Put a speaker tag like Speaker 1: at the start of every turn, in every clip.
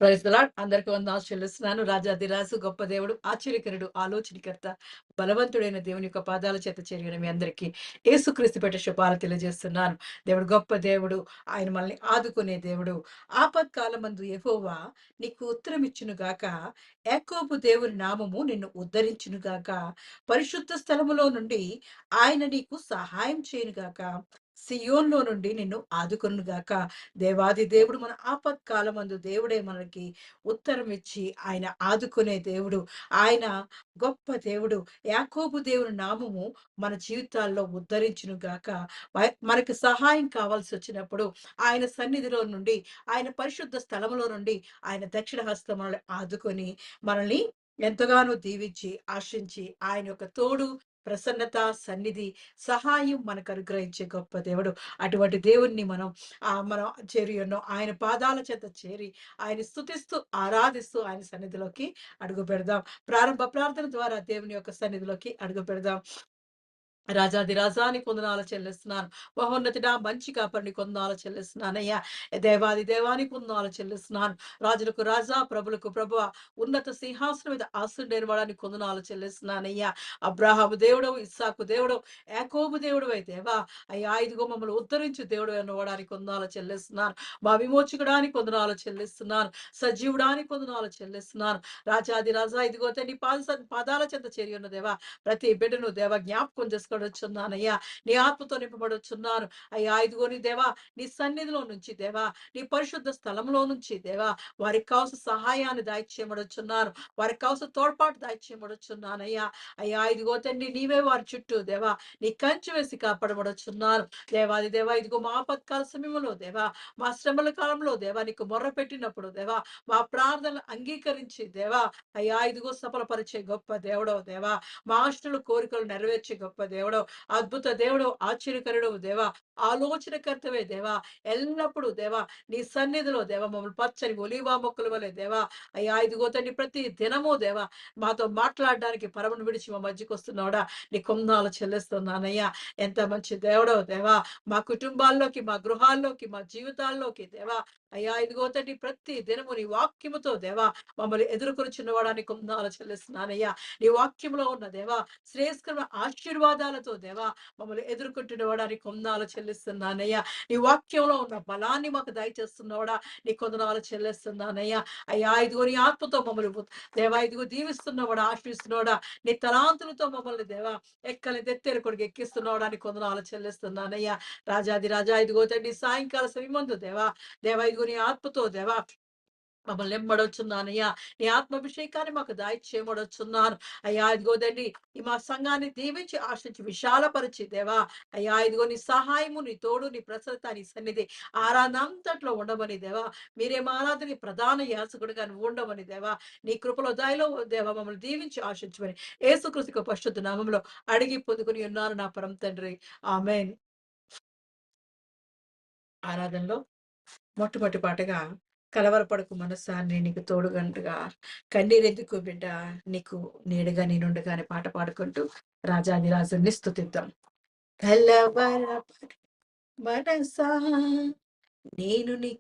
Speaker 1: Praise the lord. అందరికి వందనాలు చెల్లిస్తున్నాను. రాజాధిరాజు, గొప్ప దేవుడు, ఆశ్చర్యకరుడు, ఆలోచనకర్త, బలవంతుడైన దేవుని యొక్క పాదాల చెంత చేరిన మీ అందరికీ యేసుక్రీస్తు పేరిట శుభాలు తెలియజేస్తున్నాను. దేవుడు గొప్ప దేవుడు. ఆయన మనల్ని ఆదుకునే దేవుడు. ఆపత్కాలమందు యెహోవా నీకు ఉత్తరమిచ్చును గాక. యాకోబు దేవుని నామము నిన్ను ఉద్ధరించును గాక. పరిశుద్ధ స్థలములో నుండి ఆయన నీకు సహాయం చేయును గాక. సియోన్‌లో నుండి నిన్ను ఆదుకొనును గాక. దేవాది దేవుడు మన ఆపత్కాలమందు దేవుడే మనకి ఉత్తరం ఇచ్చి ఆయన ఆదుకునే దేవుడు. ఆయన గొప్ప దేవుడు. యాకోబు దేవుని నామము మన జీవితాల్లో ఉద్ధరించును గాక. మనకు సహాయం కావాల్సొచ్చినప్పుడు ఆయన సన్నిధిలో నుండి, ఆయన పరిశుద్ధ స్థలములో నుండి ఆయన దక్షిణ హస్తం మనల్ని ఆదుకొని, మనల్ని ఎంతగానో దీవించి, ఆశించి ఆయన యొక్క తోడు, ప్రసన్నత, సన్నిధి, సహాయం మనకు అనుగ్రహించే గొప్ప దేవుడు. అటువంటి దేవుణ్ణి మనం చేరి ఉన్నాం. ఆయన పాదాల చెంత చేరి, ఆయన స్తుతిస్తూ, ఆరాధిస్తూ ఆయన సన్నిధిలోకి అడుగుపెడదాం. ప్రారంభ ప్రార్థన ద్వారా దేవుని యొక్క సన్నిధిలోకి అడుగుపెడదాం. రాజాధిరాజా నీకు వందనాలు చెల్లిస్తున్నాను. మహోన్నతుడా మంచి కాపరి నీకు వందనాలు చెల్లిస్తున్నానయ్యా. దేవాది దేవా నీకు వందనాలు చెల్లిస్తున్నాను. రాజులకు రాజా, ప్రభులకు ప్రభువా, ఉన్నత సింహాసనం మీద ఆసీనుడైన వాడా నీకు వందనాలు చెల్లిస్తున్నానయ్యా. అబ్రాహాము దేవుడవు, ఇస్సాకు దేవుడవు, యాకోబు దేవుడవే దేవా. అయ్యా ఇదిగో మమ్మల్ని ఉద్ధరించు దేవుడు అన్నవాడా నీకు వందనాలు చెల్లిస్తున్నాను. మా విమోచకుడానికి వందనాలు చెల్లిస్తున్నాను. సజీవుడానికి వందనాలు చెల్లిస్తున్నాను. రాజాది రాజా ఇదిగో తండ్రి పాదాల చెంత చేరి ఉన్న దేవా, ప్రతి బిడ్డను దేవ జ్ఞాపకం చేసుకొనొచ్చున్నానయ్యా. నీ ఆత్మతో నింపబడొచ్చున్నాను. అయ్యా ఇదిగో నీ దేవా, నీ సన్నిధిలో నుంచి దేవా, నీ పరిశుద్ధ స్థలంలో నుంచి దేవా, వారికి కావాల్సిన సహాయాన్ని దయచేయమనొచ్చున్నాను. వారికి కావాల్సిన తోడ్పాటు దయచేయమనొచ్చున్నానయ్యా. అయ్యా ఇదిగో తండ్రి నీవే వారి చుట్టూ దేవా, నీ కంచె వేసి కాపాడబడొచ్చున్నాను. దేవాది దేవా ఇదిగో మా ఆపత్కాల సమయంలో దేవా, మా శ్రమల కాలంలో దేవా నీకు మొర్ర పెట్టినప్పుడు దేవా, మా ప్రార్థనలు అంగీకరించి దేవా, అయ్యా ఇదిగో సఫలపరిచే గొప్ప దేవుడవు దేవా. మా ఆశలు కోరికలు నెరవేర్చే గొప్ప దేవుడవు. అద్భుత దేవుడవు, ఆశ్చర్యకరుడవు దేవా. ఆలోచనకర్తవే దేవా. ఎల్లప్పుడూ దేవా నీ సన్నిధిలో దేవా మమ్మల్ని పచ్చని ఒలీవ మొక్కల వలె దేవా, అయ్యా ఇదిగో తండ్రి ప్రతి దినము దేవా మాతో మాట్లాడడానికి పరమును విడిచి మా మధ్యకొస్తున్నావుడా నీ కొందాలు చెల్లిస్తున్నానయ్యా. ఎంత మంచి దేవుడవు దేవా. మా కుటుంబాల్లోకి, మా గృహాల్లోకి, మా జీవితాల్లోకి దేవా, అయ్యా ఇదిగో తండ్రి ప్రతి దినము నీ వాక్యముతో దేవా మమ్మల్ని ఎదుర్కొనుచున్నవాడా నీ కొందాలు చెల్లిస్తున్నానయ్యా. నీ వాక్యంలో ఉన్న దేవా శ్రేయస్కరమైన ఆశీర్వాదాలతో దేవా మమ్మల్ని ఎదుర్కొంటున్నవాడా నీ కొందాలు చెల్లిస్తున్నానయ్యా. నీ వాక్యంలో ఉన్న బలాన్ని మాకు దయచేస్తున్నవాడా నీ కొందనాలు చెల్లిస్తున్నానయ్యా. అయ్యా ఇదిగో నీ ఆత్మతో మమ్మల్ని దేవా ఇదిగో దీవిస్తున్నవాడా, ఆశిస్తున్నవాడా, నీ తలాంతులతో మమ్మల్ని దేవా ఎక్కని తెత్తేరు కొడుకు ఎక్కిస్తున్నవాడా నీ కొందనాలు చెల్లిస్తున్నానయ్యా. రాజాది రాజా ఇదిగో తండ్రి సాయంకాల సమయమందు దేవా, దేవా ఇదిగో నీ ఆత్మతో దేవా మమ్మల్ని నింపబడుచున్నానయ్యా. నీ ఆత్మాభిషేకాన్ని మాకు దయచేయబడుచున్నాను. అయ్యా ఇదిగో తండ్రి ఈ మా సంఘాన్ని దీవించి ఆశించి విశాలపరిచి దేవా, అయ్యా ఇదిగో నీ సహాయము, నీ తోడు, నీ ప్రసన్నత, నీ సన్నిధి ఆరాధనంతట్లో ఉండమని దేవా, మీరే మా ఆరాధనకి ప్రధాన యాజకుడిగా నువ్వు ఉండమని దేవా, నీ కృపలో దయలో దేవా మమ్మల్ని దీవించి ఆశించమని యేసుక్రీస్తు పరిశుద్ధ నామములో అడిగి పొందుకొని ఉన్నాను నా పరమ తండ్రి. ఆమేన్. ఆరాధనలో మొట్టమొదటి పాటగా కలవరపడకు మనసా నేను నీకు తోడుగంటగా కన్నీరెందుకు బిడ్డ నీకు నీడగా నేనుండగా అనే పాట పాడుకుంటూ రాజాదిరాజుని స్తుతిద్దాం. కలవరపడకు మనసా నేను నీ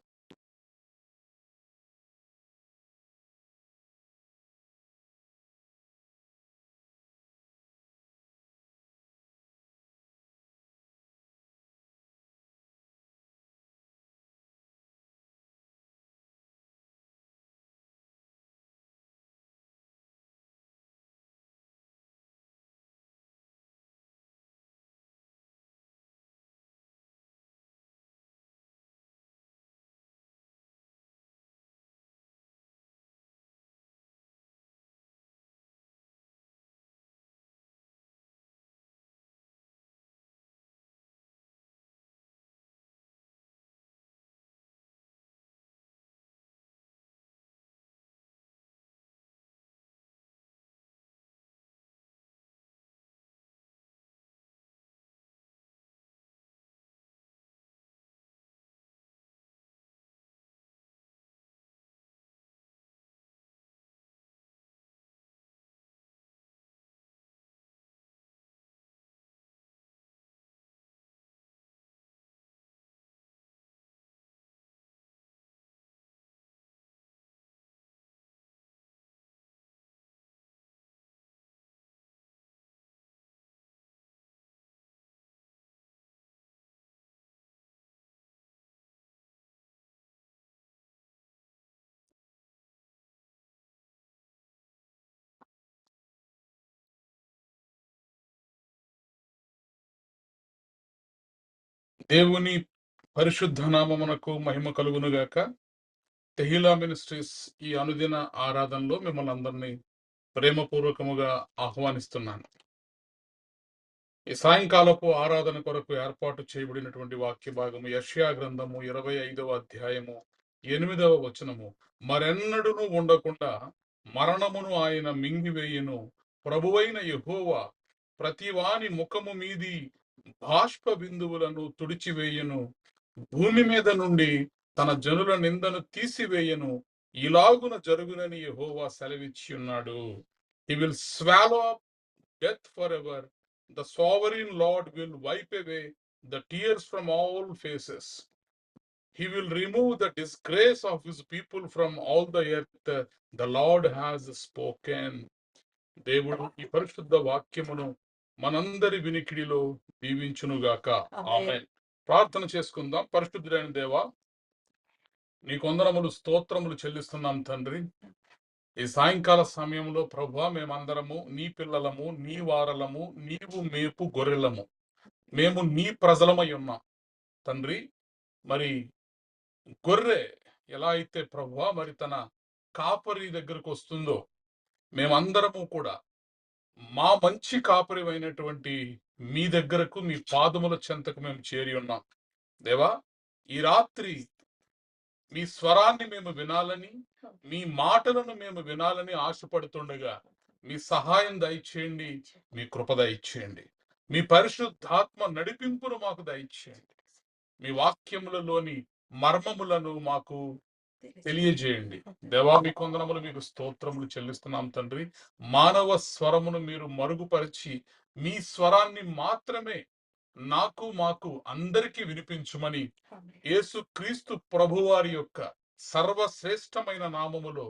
Speaker 2: దేవుని పరిశుద్ధ నామమునకు మహిమ కలుగునుగాక. తెహిలా మినిస్ట్రీస్ ఈ అనుదిన ఆరాధనలో మిమ్మల్ని అందరినీ ప్రేమపూర్వకముగా ఆహ్వానిస్తున్నాను. ఈ సాయంకాలపు ఆరాధన కొరకు ఏర్పాటు చేయబడినటువంటి వాక్య భాగము యెషయా గ్రంథము 25వ అధ్యాయము 8వ వచనము. మరెన్నడును ఉండకుండా మరణమును ఆయన మింగివేయును, ప్రభువైన యెహోవా ప్రతివాని ముఖము మీది బాష్ప బిందువులను తుడిచివేయును, భూమి మీద నుండి తన జనుల నిందను తీసివేయను, ఇలాగున జరుగునని యెహోవా సెలవిచ్చి ఉన్నాడు. He will swallow up death forever. The sovereign Lord will wipe away the tears from all faces. He will remove the disgrace of his people from all the earth. The Lord has spoken. దేవుడు ఈ పరిశుద్ధ వాక్యమును మనందరి వినికిడిలో దీవించునుగాక. ఆమేన్. ప్రార్థన చేసుకుందాం. పరిశుద్ధుడైన దేవా, నీ కొందరములు స్తోత్రములు చెల్లిస్తున్నాం తండ్రి. ఈ సాయంకాల సమయంలో ప్రభువా, మేమందరము నీ పిల్లలము, నీ వారలము, నీవు మేపు గొర్రెలము, మేము నీ ప్రజలమై ఉన్నాం తండ్రి. మరి గొర్రె ఎలా అయితే ప్రభువా మరి తన కాపరి దగ్గరకు వస్తుందో, మేమందరము కూడా మా మంచి కాపరి అయినటువంటి మీ దగ్గరకు, మీ పాదముల చెంతకు మేము చేరి ఉన్నాం దేవా. ఈ రాత్రి మీ స్వరాన్ని మేము వినాలని, మీ మాటలను మేము వినాలని ఆశపడుతుండగా మీ సహాయం దయచేయండి, మీ కృప దయచేయండి, మీ పరిశుద్ధాత్మ నడిపింపును మాకు దయచేయండి, మీ వాక్యములలోని మర్మములను మాకు తెలియజేయండి దేవా. మీ కొందనములు మీకు స్తోత్రములు చెల్లిస్తున్నాం తండ్రి. మానవ స్వరమును మీరు మరుగుపరిచి మీ స్వరాన్ని మాత్రమే నాకు మాకు అందరికీ వినిపించుమని యేసు క్రీస్తు ప్రభువారి యొక్క సర్వశ్రేష్టమైన నామములో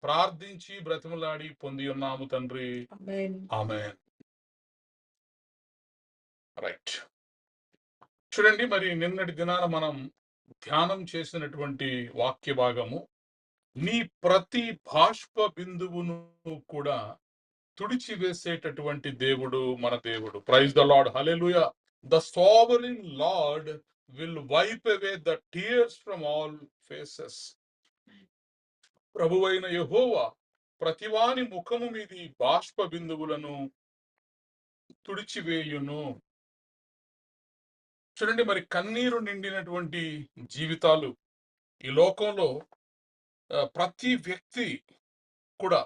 Speaker 2: ప్రార్థించి బ్రతిమలాడి పొంది ఉన్నాము తండ్రి. ఆమేన్. రైట్. చూడండి, మరి నిన్నటి దినాన మనం ధ్యానం చేసినటువంటి వాక్య భాగము, నీ ప్రతి బాష్ప బిందువును కూడా తుడిచివేసేటటువంటి దేవుడు మన దేవుడు. Praise the Lord. Hallelujah. The sovereign Lord will wipe away the tears from all faces. ప్రభువైన యెహోవా ప్రతివాని ముఖము మీది బాష్ప బిందువులను తుడిచివేయును. చూడండి, మరి కన్నీరు నిండినటువంటి జీవితాలు ఈ లోకంలో ప్రతి వ్యక్తి కూడా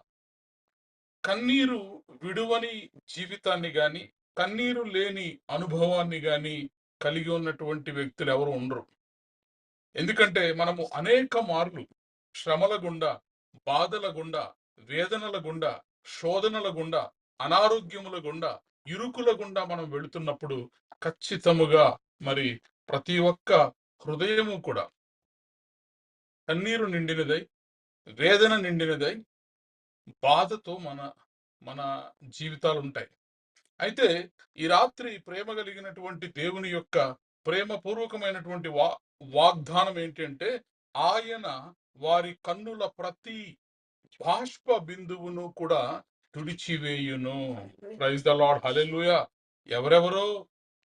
Speaker 2: కన్నీరు విడువని జీవితాన్ని గాని, కన్నీరు లేని అనుభవాన్ని గాని కలిగి ఉన్నటువంటి వ్యక్తులు ఎవరు ఉండరు. ఎందుకంటే మనము అనేక మార్లు శ్రమల గుండా, బాధల గుండా, వేదనల గుండా, శోధనల గుండా, అనారోగ్యముల గుండా, ఇరుకుల గుండా మనం వెళుతున్నప్పుడు ఖచ్చితముగా మరి ప్రతి ఒక్క హృదయము కూడా కన్నీరు నిండినదై, వేదన నిండినదై, బాధతో మన జీవితాలు ఉంటాయి. అయితే ఈ రాత్రి ప్రేమ కలిగినటువంటి దేవుని యొక్క ప్రేమపూర్వకమైనటువంటి వాగ్దానం ఏంటంటే, ఆయన వారి కన్నుల ప్రతి బాష్ప బిందువును కూడా తుడిచివేయును. Praise the Lord. హల్లెలూయా. ఎవరెవరో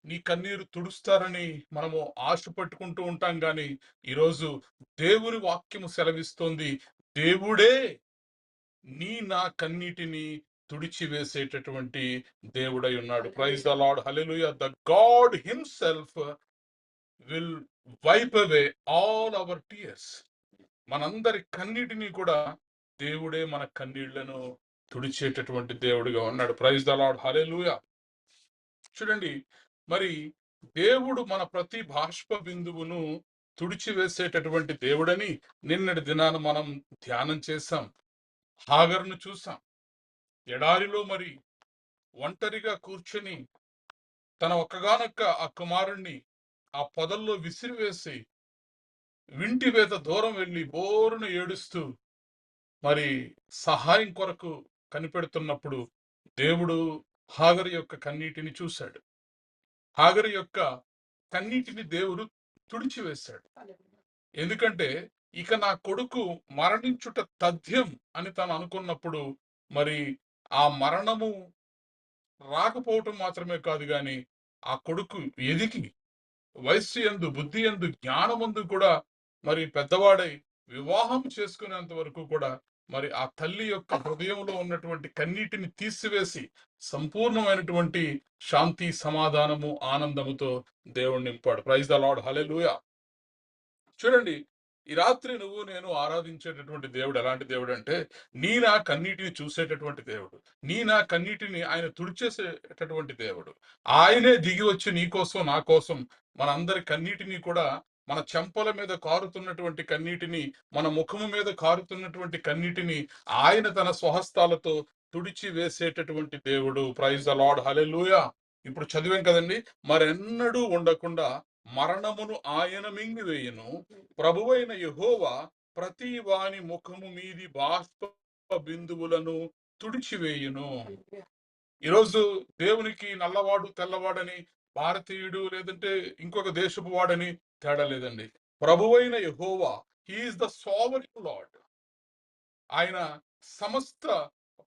Speaker 2: నీ కన్నీరు తుడుస్తారని మనము ఆశ పెట్టుకుంటూ ఉంటాం, కానీ ఈరోజు దేవుని వాక్యము సెలవిస్తోంది, దేవుడే నా కన్నీటిని తుడిచివేసేటటువంటి దేవుడై ఉన్నాడు. Praise the Lord. Hallelujah. The God himself will wipe away all our tears. మనందరి కన్నీటిని కూడా దేవుడే మన కన్నీళ్లను తుడిచేటటువంటి దేవుడిగా ఉన్నాడు. Praise the Lord. హల్లెలూయా. చూడండి, మరి దేవుడు మన ప్రతి బాష్ప బిందువును తుడిచివేసేటటువంటి దేవుడని నిన్నటి దినాన మనం ధ్యానం చేశాం. హాగరును చూసాం. ఎడారిలో మరి ఒంటరిగా కూర్చొని తన ఒక్కగానొక్క ఆ కుమారుణ్ణి ఆ పొదల్లో విసిరివేసి వింటి వేత దూరం వెళ్ళి బోరును ఏడుస్తూ మరి సహాయం కొరకు కనిపెడుతున్నప్పుడు దేవుడు హాగరు యొక్క కన్నీటిని చూశాడు. హాగరు యొక్క కన్నీటిని దేవుడు తుడిచివేశాడు. ఎందుకంటే ఇక నా కొడుకు మరణించుట తథ్యం అని తను అనుకున్నప్పుడు మరి ఆ మరణము రాకపోవటం మాత్రమే కాదు, గాని ఆ కొడుకు ఎదిగి వయస్సు యందు, బుద్ధి యందు, జ్ఞానమందు కూడా మరి పెద్దవాడై వివాహం చేసుకునేంత వరకు కూడా మరి ఆ తల్లి యొక్క హృదయంలో ఉన్నటువంటి కన్నీటిని తీసివేసి సంపూర్ణమైనటువంటి శాంతి, సమాధానము, ఆనందముతో దేవుడు నింపాడు. Praise the Lord. హల్లెలూయా. చూడండి, ఈ రాత్రి నువ్వు నేను ఆరాధించేటటువంటి దేవుడు ఎలాంటి దేవుడు అంటే, నీ నా కన్నీటిని చూసేటటువంటి దేవుడు. నీ నా కన్నీటిని ఆయన తుడిచేసేటటువంటి దేవుడు. ఆయనే దిగి వచ్చి నీ కోసం, నా కోసం మనందరి కన్నీటిని కూడా, మన చెంపల మీద కారుతున్నటువంటి కన్నీటిని, మన ముఖము మీద కారుతున్నటువంటి కన్నీటిని ఆయన తన స్వహస్తాలతో తుడిచి వేసేటటువంటి దేవుడు. Praise the Lord. హల్లెలూయా. ఇప్పుడు చదివాం కదండి. మరెన్నడూ ఉండకుండా మరణమును ఆయన మింగివేయును. ప్రభువైన యెహోవా ప్రతి వాని ముఖము మీది బాష్ప బిందువులను తుడిచివేయును. ఈరోజు దేవునికి నల్లవాడు, తెల్లవాడని, భారతీయుడు లేదంటే ఇంకొక దేశపు వాడని తేడా లేదండి. ప్రభువైన యెహోవా, he is the sovereign Lord. ఆయన సమస్త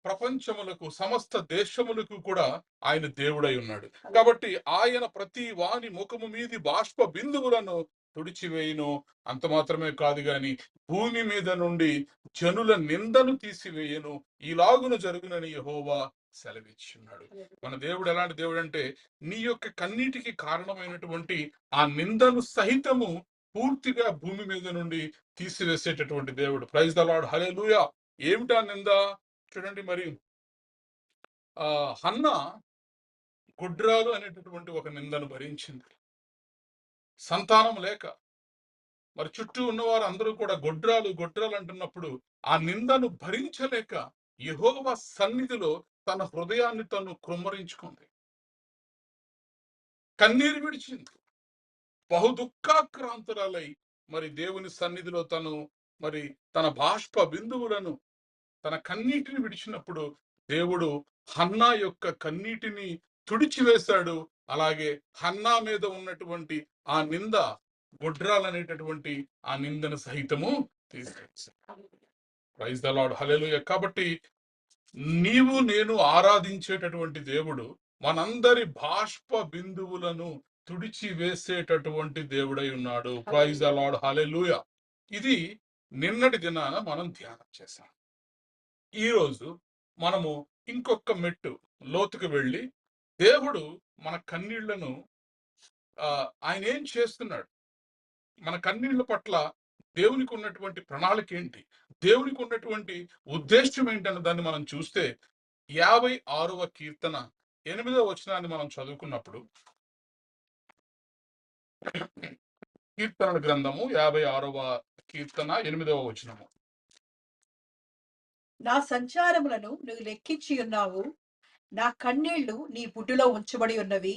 Speaker 2: ప్రపంచములకు, సమస్త దేశములకు కూడా ఆయన దేవుడై ఉన్నాడు. కాబట్టి ఆయన ప్రతి వాని ముఖము మీది బాష్ప బిందువులను తుడిచివేయును. అంత మాత్రమే కాదు గాని భూమి మీద నుండి జనుల నిందను తీసివేయును. ఇలాగున జరుగునని యెహోవా సెలవిచ్చున్నాడు. మన దేవుడు ఎలాంటి దేవుడు అంటే, నీ యొక్క కన్నీటికి కారణమైనటువంటి ఆ నిందను సహితము పూర్తిగా భూమి మీద నుండి తీసివేసేటటువంటి దేవుడు. Praise the Lord. హల్లెలూయా. ఏమిటా నింద? చూడండి, మరి హన్నా గుడ్రాలు అనేటటువంటి ఒక నిందను భరించింది. సంతానం లేక మరి చుట్టూ ఉన్నవారు అందరూ కూడా గొడ్రాలు గొడ్రాలు అంటున్నప్పుడు ఆ నిందను భరించలేక యెహోవా సన్నిధిలో తన హృదయాన్ని తను కృమ్మరించుకుంది, కన్నీరు విడిచింది, బహు దుఃఖాక్రాంతురాలై మరి దేవుని సన్నిధిలో తను మరి తన బాష్ప బిందువులను, తన కన్నీటిని విడిచినప్పుడు దేవుడు హన్నా యొక్క కన్నీటిని తుడిచివేశాడు. అలాగే హన్నా మీద ఉన్నటువంటి ఆ నింద, గొడ్రాలనేటటువంటి ఆ నిందను సహితము తీసివేశాడు. Praise the Lord. హల్లెలూయా. కాబట్టి నీవు నేను ఆరాధించేటటువంటి దేవుడు మనందరి బాష్ప బిందువులను తుడిచి వేసేటటువంటి దేవుడై ఉన్నాడు. Praise the Lord. హల్లెలూయా. ఇది నిన్నటి దినాన మనం ధ్యానం చేశాం. ఈరోజు మనము ఇంకొక మెట్టు లోతుకు వెళ్ళి దేవుడు మన కన్నీళ్లను ఆయన ఏం చేస్తున్నాడు, మన కన్నీళ్ల పట్ల దేవునికి ఉన్నటువంటి ప్రణాళిక ఏంటి, దేవునికి ఉన్నటువంటి ఉద్దేశం ఏంటి అన్న దాన్ని మనం చూస్తే 56వ కీర్తన 8వ వచనాన్ని మనం చదువుకున్నప్పుడు, కీర్తనల గ్రంథము 56వ కీర్తన 8వ వచనము.
Speaker 1: నా సంచారములను నువ్వు లెక్కించి ఉన్నావు, నా కన్నీళ్లు నీ బుడ్డులో ఉంచబడి ఉన్నవి,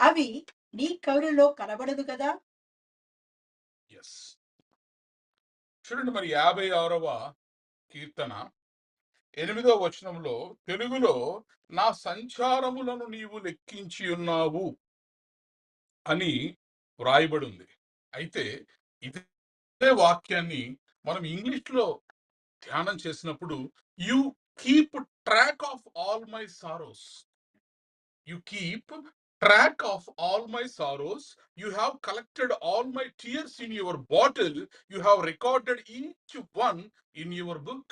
Speaker 1: అవి నీ కౌలులో కనబడదు కదా.
Speaker 2: ఎస్. చూడండి, మరి 56వ కీర్తన 8వ వచనంలో తెలుగులో నా సంచారములను నీవు లెక్కించి ఉన్నావు అని వ్రాయబడి ఉంది. అయితే ఇదే వాక్యాన్ని మనం ఇంగ్లీష్ లో ధ్యానం చేసినప్పుడు, you keep track of all my sorrows, you keep track of all my sorrows, you have collected all my tears in your bottle, you have recorded each one in your book.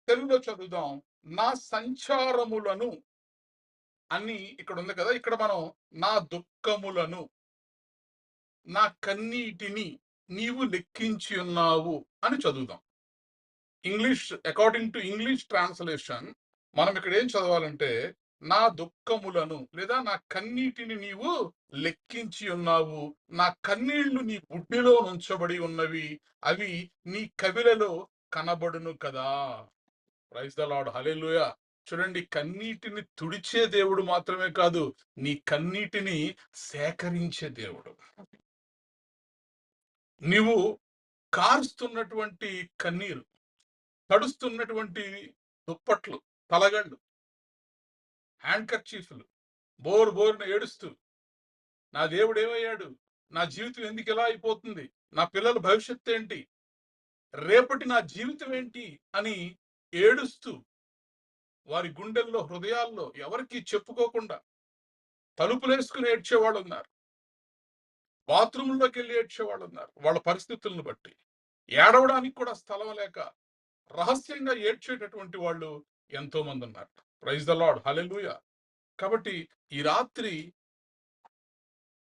Speaker 2: తెలుగులో చదువుదాం. నా సంచారములను అని ఇక్కడ ఉంది కదా, ఇక్కడ మనం నా దుఃఖములను, నా కన్నీటిని నీవు లెక్కించి ఉన్నావు అని చదువుదాం. English, according to English translation మనం ఇక్కడ ఏం చదవాలంటే, నా దుఃఖములను లేదా నా కన్నీటిని నీవు లెక్కించి ఉన్నావు, నా కన్నీళ్లు నీ బుడ్డిలో ఉంచబడి ఉన్నవి, అవి నీ కవిలలో కనబడును కదా. Praise the Lord. హల్లెలూయా. చూడండి, కన్నీటిని తుడిచే దేవుడు మాత్రమే కాదు, నీ కన్నీటిని సేకరించే దేవుడు. నీవు కారుస్తున్నటువంటి కన్నీరు, తడుస్తున్నటువంటి దుప్పట్లు, తలగళ్ళు, హ్యాండ్ కర్చీఫ్లు, బోరు బోరున ఏడుస్తూ నా దేవుడు ఏమయ్యాడు, నా జీవితం ఎందుకు ఇలా అయిపోతుంది, నా పిల్లల భవిష్యత్తు ఏంటి, రేపటి నా జీవితం ఏంటి అని ఏడుస్తూ వారి గుండెల్లో, హృదయాల్లో ఎవరికి చెప్పుకోకుండా తలుపులేసుకుని ఏడ్చేవాళ్ళు ఉన్నారు. బాత్రూంలోకి వెళ్ళి ఏడ్చేవాళ్ళు ఉన్నారు వాళ్ళ పరిస్థితులను బట్టి. ఏడవడానికి కూడా స్థలం లేక రహస్యంగా ఏడ్చేటటువంటి వాళ్ళు ఎంతో మంది ఉన్నారు. Praise the Lord, hallelujah. కాబట్టి ఈ రాత్రి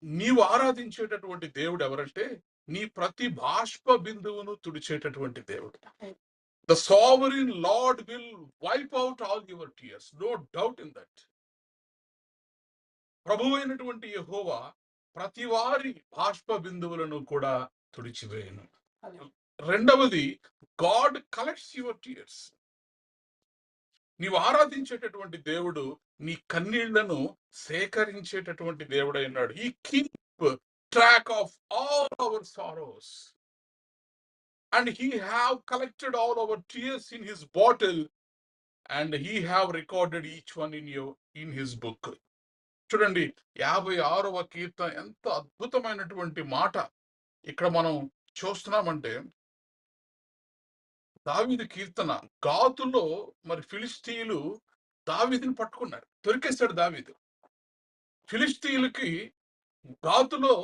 Speaker 2: నీవు ఆరాధించేటటువంటి దేవుడు ఎవరంటే నీ ప్రతి బాష్ప బిందువును తుడిచేటటువంటి దేవుడు. The sovereign Lord will wipe out all your tears, no doubt in that. ప్రభువైనటువంటి యెహోవా ప్రతి వారి బాష్ప బిందువులను కూడా తుడిచివేయను. రెండవది, గాడ్ కలెక్ట్స్ యువర్ టీయర్స్. నీవు ఆరాధించేటటువంటి దేవుడు నీ కన్నీళ్లను సేకరించేటటువంటి దేవుడై ఉన్నాడు. He keep track of all our sorrows and he have collected all our tears in his bottle and he have recorded each one in his book. చూడండి, 56వ కీర్తన ఎంత అద్భుతమైనటువంటి మాట ఇక్కడ మనం చూస్తున్నామంటే, దావీదు కీర్తన. గాతులో మరి ఫిలిష్తీయులు దావీదుని పట్టుకున్నారు, దొరికేశాడు దావీదు. ఫిలిష్తీయులకి గాతులో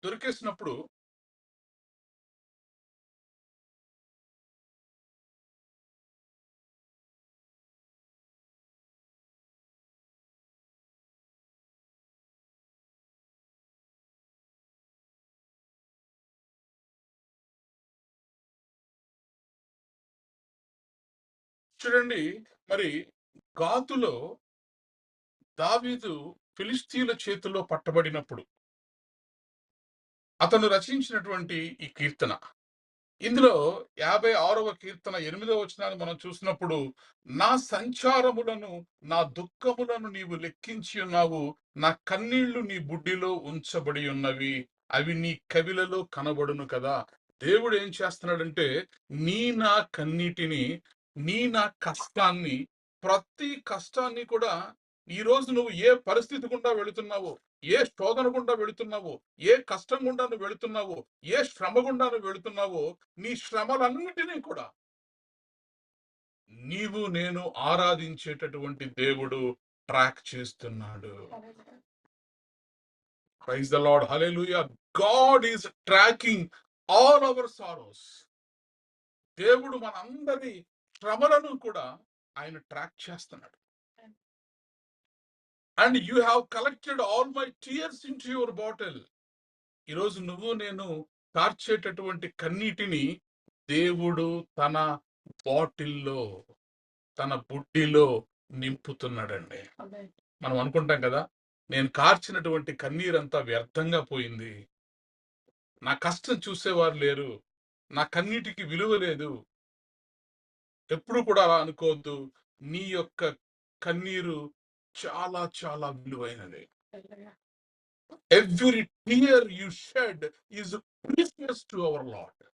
Speaker 2: దొరికేసినప్పుడు చూడండి, మరి గాతులో దావీదు ఫిలిష్తీయుల చేతిలో పట్టబడినప్పుడు అతను రచించినటువంటి ఈ కీర్తన. ఇందులో 56వ కీర్తన 8వ వచనాన్ని మనం చూసినప్పుడు, నా సంచారములను నా దుఃఖములను నీవు లెక్కించి ఉన్నావు, నా కన్నీళ్లు నీ బుడ్డిలో ఉంచబడి ఉన్నవి, అవి నీ కవిలలో కనబడును కదా. దేవుడు ఏం చేస్తున్నాడంటే నా కన్నీటిని, నా కష్టాన్ని, ప్రతి కష్టాన్ని కూడా, ఈ రోజు నువ్వు ఏ పరిస్థితి గుండా వెళుతున్నావో, ఏ శోధన గుండా వెళుతున్నావో, ఏ కష్టం గుండా నువ్వు వెళుతున్నావో, ఏ శ్రమ గుండా నువ్వు వెళుతున్నావో, నీ శ్రమలన్నిటినీ కూడా నేను ఆరాధించేటటువంటి దేవుడు ట్రాక్ చేస్తున్నాడు. Praise the Lord, hallelujah. God is tracking all our sorrows. దేవుడు మనందరి శ్రమలను కూడా ఆయన ట్రాక్ చేస్తున్నాడు. And you have collected all my tears into your bottle. ఈరోజు నేను కార్చేటటువంటి కన్నీటిని దేవుడు తన బాటిల్లో, తన బుడ్డిలో నింపుతున్నాడండి. మనం అనుకుంటాం కదా, నేను కార్చినటువంటి కన్నీరంతా వ్యర్థంగా పోయింది, నా కష్టం చూసేవారు లేరు, నా కన్నీటికి విలువ లేదు. ఎప్పుడు కూడా అలా అనుకోవద్దు. నీ యొక్క కన్నీరు చాలా చాలా విలువైనది. Every tear you shed is precious to our Lord.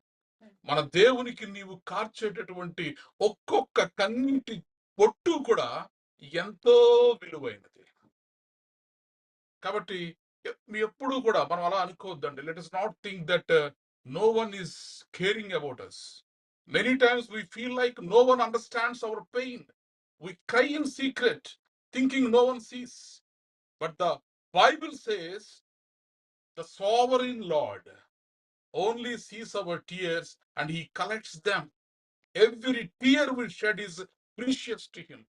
Speaker 2: మన దేవునికి నీవు కార్చేటటువంటి ఒక్కొక్క కన్నీటి పొట్టు కూడా ఎంతో విలువైనది. కాబట్టి ఎప్పుడు కూడా మనం అలా అనుకోవద్దండి. Let us not think that no one is caring about us. Many times we feel like no one understands our pain. We cry in secret, thinking no one sees. But the Bible says the sovereign Lord only sees our tears and he collects them. Every tear we shed is precious to him.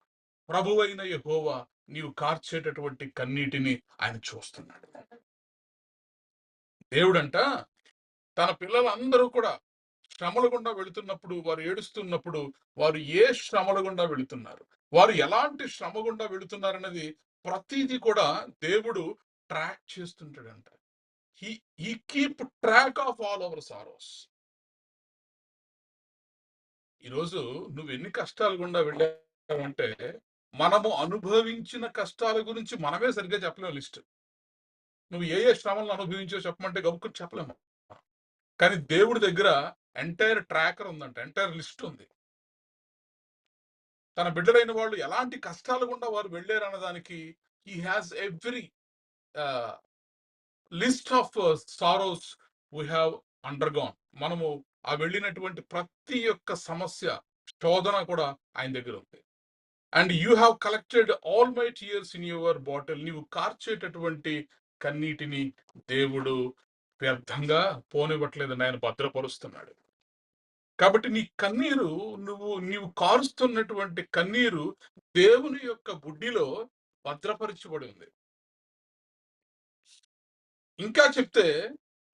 Speaker 2: ప్రభువైన యెహోవా నీవు కార్చేటటువంటి కన్నీటిని ఆయన చూస్తున్నాడు. దేవుడంట తన పిల్లలందరూ కూడా శ్రమల గుండా వెళుతున్నప్పుడు, వారు ఏడుస్తున్నప్పుడు, వారు ఏ శ్రమల గుండా వెళుతున్నారు, వారు ఎలాంటి శ్రమ గుండా వెళుతున్నారన్నది ప్రతిదీ కూడా దేవుడు ట్రాక్ చేస్తుంటాడంట. He keep track of all our sorrows. ఈరోజు నువ్వు ఎన్ని కష్టాల గుండా వెళ్ళావంటే, మనము అనుభవించిన కష్టాల గురించి మనమే సరిగ్గా చెప్పలేము లిస్ట్. నువ్వు ఏ శ్రమలను అనుభవించో చెప్పమంటే గబుక్కుని చెప్పలేము. కానీ దేవుడి దగ్గర ఎంటైర్ ట్రాకర్ ఉందంట, ఎంటైర్ లిస్ట్ ఉంది. తన బిడ్డలైన వాళ్ళు ఎలాంటి కష్టాల గుండా వారు వెళ్ళారు అన్నదానికి he has every list of sorrows we have undergone. మనము ఆ వెళ్ళినటువంటి ప్రతి ఒక్క సమస్య, శోధన కూడా ఆయన దగ్గర ఉంది. And you have collected all my tears in your bottle. నీవు కార్చేటటువంటి కన్నీటిని దేవుడు వ్యర్థంగా పోనివ్వట్లేదని ఆయన భద్రపరుస్తున్నాడు. కాబట్టి నీ కన్నీరు నీవు కారుస్తున్నటువంటి కన్నీరు దేవుని యొక్క బుడ్డిలో భద్రపరచబడి ఉంది. ఇంకా చెప్తే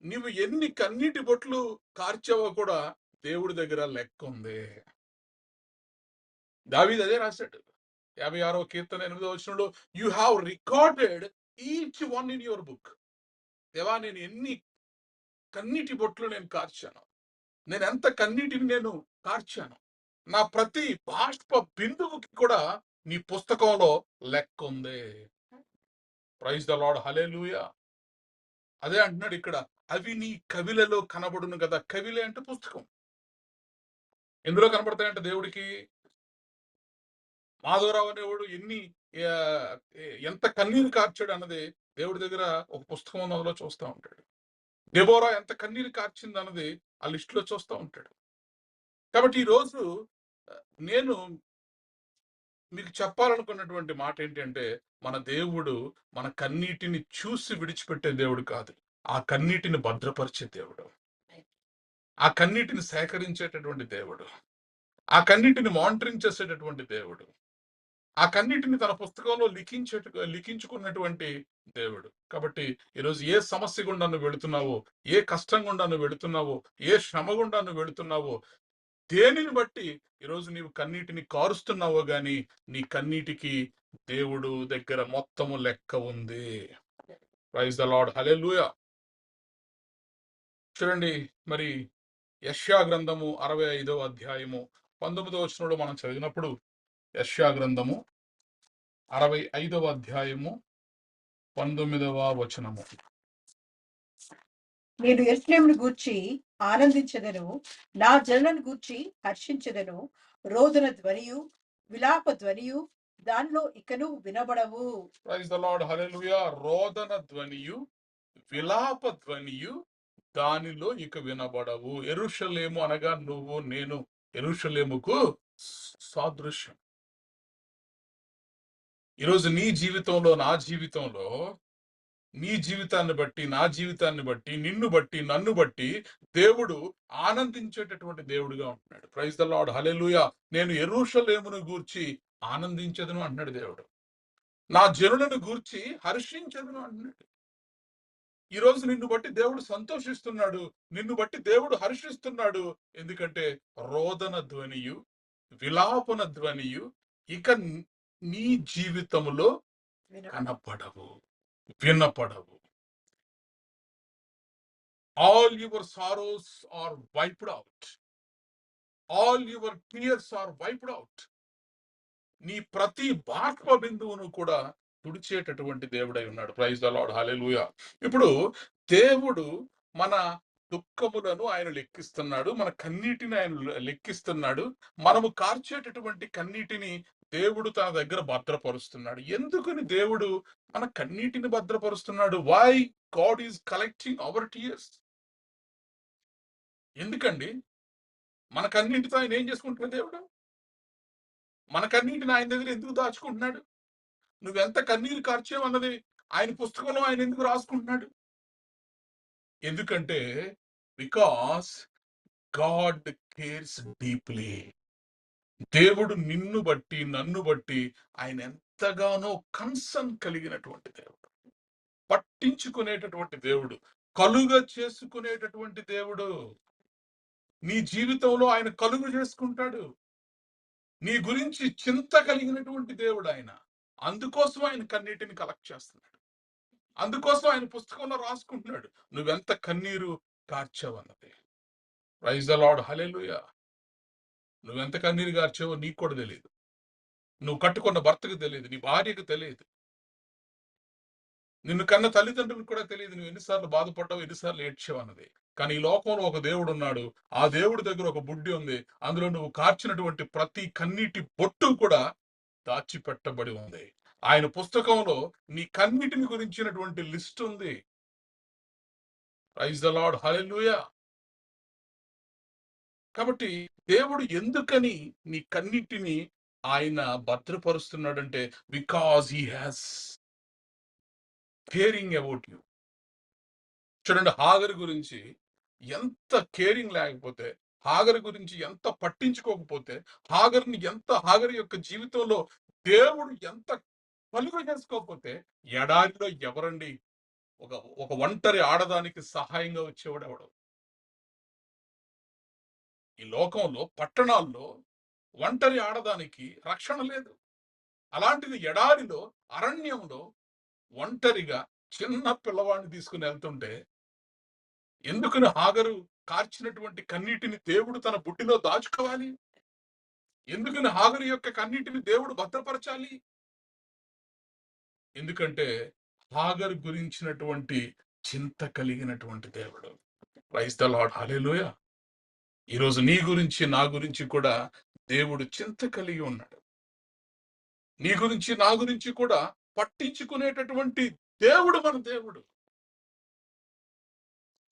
Speaker 2: నీవు ఎన్ని కన్నీటి బొట్లు కార్చావో కూడా దేవుడి దగ్గర లెక్కుంది. దావీదు అదే రాశాడు. 56వ కీర్తన 8వ వచనంలో you have recorded each one in your book. దేవా, నేను ఎన్ని కన్నీటి బొట్లు నేను కార్చాను, నేను ఎంత కన్నీటిని నేను కార్చాను, నా ప్రతి బాష్ప బిందువుకి కూడా నీ పుస్తకంలో లెక్కుంది. ప్రైజ్ ద లార్డ్, హల్లెలూయా. అదే అంటున్నాడు ఇక్కడ, అవి నీ కవిలలో కనబడును కదా. కవిలే అంటే పుస్తకం. ఎందులో కనబడతాయంట దేవుడికి? మాధవరావు అనేవాడు ఎంత కన్నీరు కార్చాడు అన్నది దేవుడి దగ్గర ఒక పుస్తకం ఉన్నదిలో చూస్తూ ఉంటాడు. దెబోరా ఎంత కన్నీరు కార్చింది అన్నది ఆ లిస్టులో చూస్తూ ఉంటాడు. కాబట్టి ఈరోజు నేను మీకు చెప్పాలనుకున్నటువంటి మాట ఏంటంటే, మన దేవుడు మన కన్నీటిని చూసి విడిచిపెట్టే దేవుడు కాదు, ఆ కన్నీటిని భద్రపరిచే దేవుడు, ఆ కన్నీటిని సేకరించేటటువంటి దేవుడు, ఆ కన్నీటిని మానిటరింగ్ చేసేటటువంటి దేవుడు, ఆ కన్నీటిని తన పుస్తకంలో లిఖించుకున్నటువంటి దేవుడు. కాబట్టి ఈరోజు ఏ సమస్య గుండా నువ్వు వెళుతున్నావో, ఏ కష్టం గుండా నువ్వు వెళుతున్నావో, ఏ శ్రమ గుండా నువ్వు వెళుతున్నావో, దేనిని బట్టి ఈరోజు నీవు కన్నీటిని కారుస్తున్నావో గాని నీ కన్నీటికి దేవుడు దగ్గర మొత్తము లెక్క ఉంది. Praise the Lord, hallelujah. చూడండి, మరి యెషయా గ్రంథము 65వ అధ్యాయము 19వ వచనంలో మనం చదివినప్పుడు, యెషయా గ్రంథము 65వ అధ్యాయము 19వ వచనము.
Speaker 1: నేను యెరూషలేమును గూర్చి ఆనందించెదను, నా జనులను గూర్చి హర్షించెదను. రోదన ధ్వనియు విలాప ధ్వనియు దానిలో ఇకను వినబడవు.
Speaker 2: ప్రైజ్ ద లార్డ్, హల్లెలూయా. రోదన ధ్వనియు విలాప ధ్వనియు దానిలో ఇక వినబడవు. యెరూషలేము అనగా నువ్వు నేను యెరూషలేముకు సాదృశ్యం. ఈరోజు నీ జీవితంలో, నా జీవితంలో, నీ జీవితాన్ని బట్టి, నా జీవితాన్ని బట్టి, నిన్ను బట్టి, నన్ను బట్టి దేవుడు ఆనందించేటటువంటి దేవుడుగా ఉంటున్నాడు. ప్రైజ్ ద లార్డ్, హల్లెలూయా. నేను యెరూషలేమును గూర్చి ఆనందించదును అంటున్నాడు దేవుడు. నా జనులను గూర్చి హర్షించదును అంటున్నాడు. ఈరోజు నిన్ను బట్టి దేవుడు సంతోషిస్తున్నాడు, నిన్ను బట్టి దేవుడు హర్షిస్తున్నాడు. ఎందుకంటే రోదన ధ్వనియు విలాపన ధ్వనియు ఇక నీ జీవితంలో కనపడవు, వినపడవు. All your sorrows are wiped out, all your tears are wiped out. నీ ప్రతి బాష్ప బిందువును కూడా తుడిచేటటువంటి దేవుడై ఉన్నాడు. Praise the Lord, hallelujah. ఇప్పుడు దేవుడు మన దుఃఖములను ఆయన లెక్కిస్తున్నాడు, మన కన్నీటిని ఆయన లెక్కిస్తున్నాడు. మనము కార్చేటటువంటి కన్నీటిని దేవుడు తన దగ్గర భద్రపరుస్తున్నాడు. ఎందుకని దేవుడు మన కన్నీటిని భద్రపరుస్తున్నాడు? Why God is collecting our tears? ఎందుకండి? మన కన్నీటితో ఆయన ఏం చేసుకుంటున్నాడు దేవుడు? మన కన్నీటిని ఆయన దగ్గర ఎందుకు దాచుకుంటున్నాడు? నువ్వెంత కన్నీరు కార్చావు అన్నది ఆయన పుస్తకంలో ఆయన ఎందుకు రాసుకుంటున్నాడు? ఎందుకంటే బికాస్ గాడ్ కేర్స్ డీప్లీ. దేవుడు నిన్ను బట్టి, నన్ను బట్టి ఆయన ఎంతగానో కన్సర్న్ కలిగినటువంటి దేవుడు, పట్టించుకునేటటువంటి దేవుడు, కలుగ చేసుకునేటటువంటి దేవుడు. నీ జీవితంలో ఆయన కలుగు చేసుకుంటాడు. నీ గురించి చింత కలిగినటువంటి దేవుడు ఆయన. అందుకోసం ఆయన కన్నీటిని కలెక్ట్ చేస్తున్నాడు. అందుకోసం ఆయన పుస్తకంలో రాసుకుంటున్నాడు నువ్వెంత కన్నీరు కార్చావన్నది. ప్రైజ్ ద లార్డ్, హల్లెలూయా. నువ్వెంత కన్నీరు కార్చావో నీకు కూడా తెలియదు, నువ్వు కట్టుకున్న భర్తకు తెలియదు, నీ భార్యకు తెలియదు, నిన్ను కన్న తల్లిదండ్రులకు కూడా తెలియదు నువ్వు ఎన్నిసార్లు బాధపడ్డావు, ఎన్నిసార్లు ఏడ్చావు అన్నది. కానీ ఈ లోకంలో ఒక దేవుడు ఉన్నాడు, ఆ దేవుడి దగ్గర ఒక బుడ్డి ఉంది, అందులో నువ్వు కార్చినటువంటి ప్రతి కన్నీటి బొట్టు కూడా దాచిపెట్టబడి ఉంది. ఆయన పుస్తకంలో నీ కన్నీటిని గురించినటువంటి లిస్ట్ ఉంది. Praise the Lord, hallelujah. కాబట్టి దేవుడు ఎందుకని నీ కన్నీటిని ఆయన భద్రపరుస్తున్నాడంటే because he has caring about you. చూడండి హాగరు గురించి ఎంత కేరింగ్ లేకపోతే, హాగరు గురించి ఎంత పట్టించుకోకపోతే, హాగరు యొక్క జీవితంలో దేవుడు ఎంత కలుగ చేసుకోకపోతే, ఎడారిలో ఎవరండి ఒక ఒక ఒంటరి ఆడదానికి సహాయంగా వచ్చేవాడు ఎవడు? ఈ లోకంలో పట్టణాల్లో ఒంటరి ఆడదానికి రక్షణ లేదు. అలాంటిది ఎడారిలో, అరణ్యంలో ఒంటరిగా చిన్న పిల్లవాడిని తీసుకుని వెళ్తుంటే, ఎందుకని హాగరు కార్చినటువంటి కన్నీటిని దేవుడు తన బుడ్డిలో దాచుకోవాలి? ఎందుకని హాగరు యొక్క కన్నీటిని దేవుడు భద్రపరచాలి? ఎందుకంటే హాగరు గురించినటువంటి చింత కలిగినటువంటి దేవుడు. Praise the Lord, hallelujah. ఈరోజు నీ గురించి, నా గురించి కూడా దేవుడు చింత కలిగి ఉన్నాడు. నీ గురించి, నా గురించి కూడా పట్టించుకునేటటువంటి దేవుడు మన దేవుడు.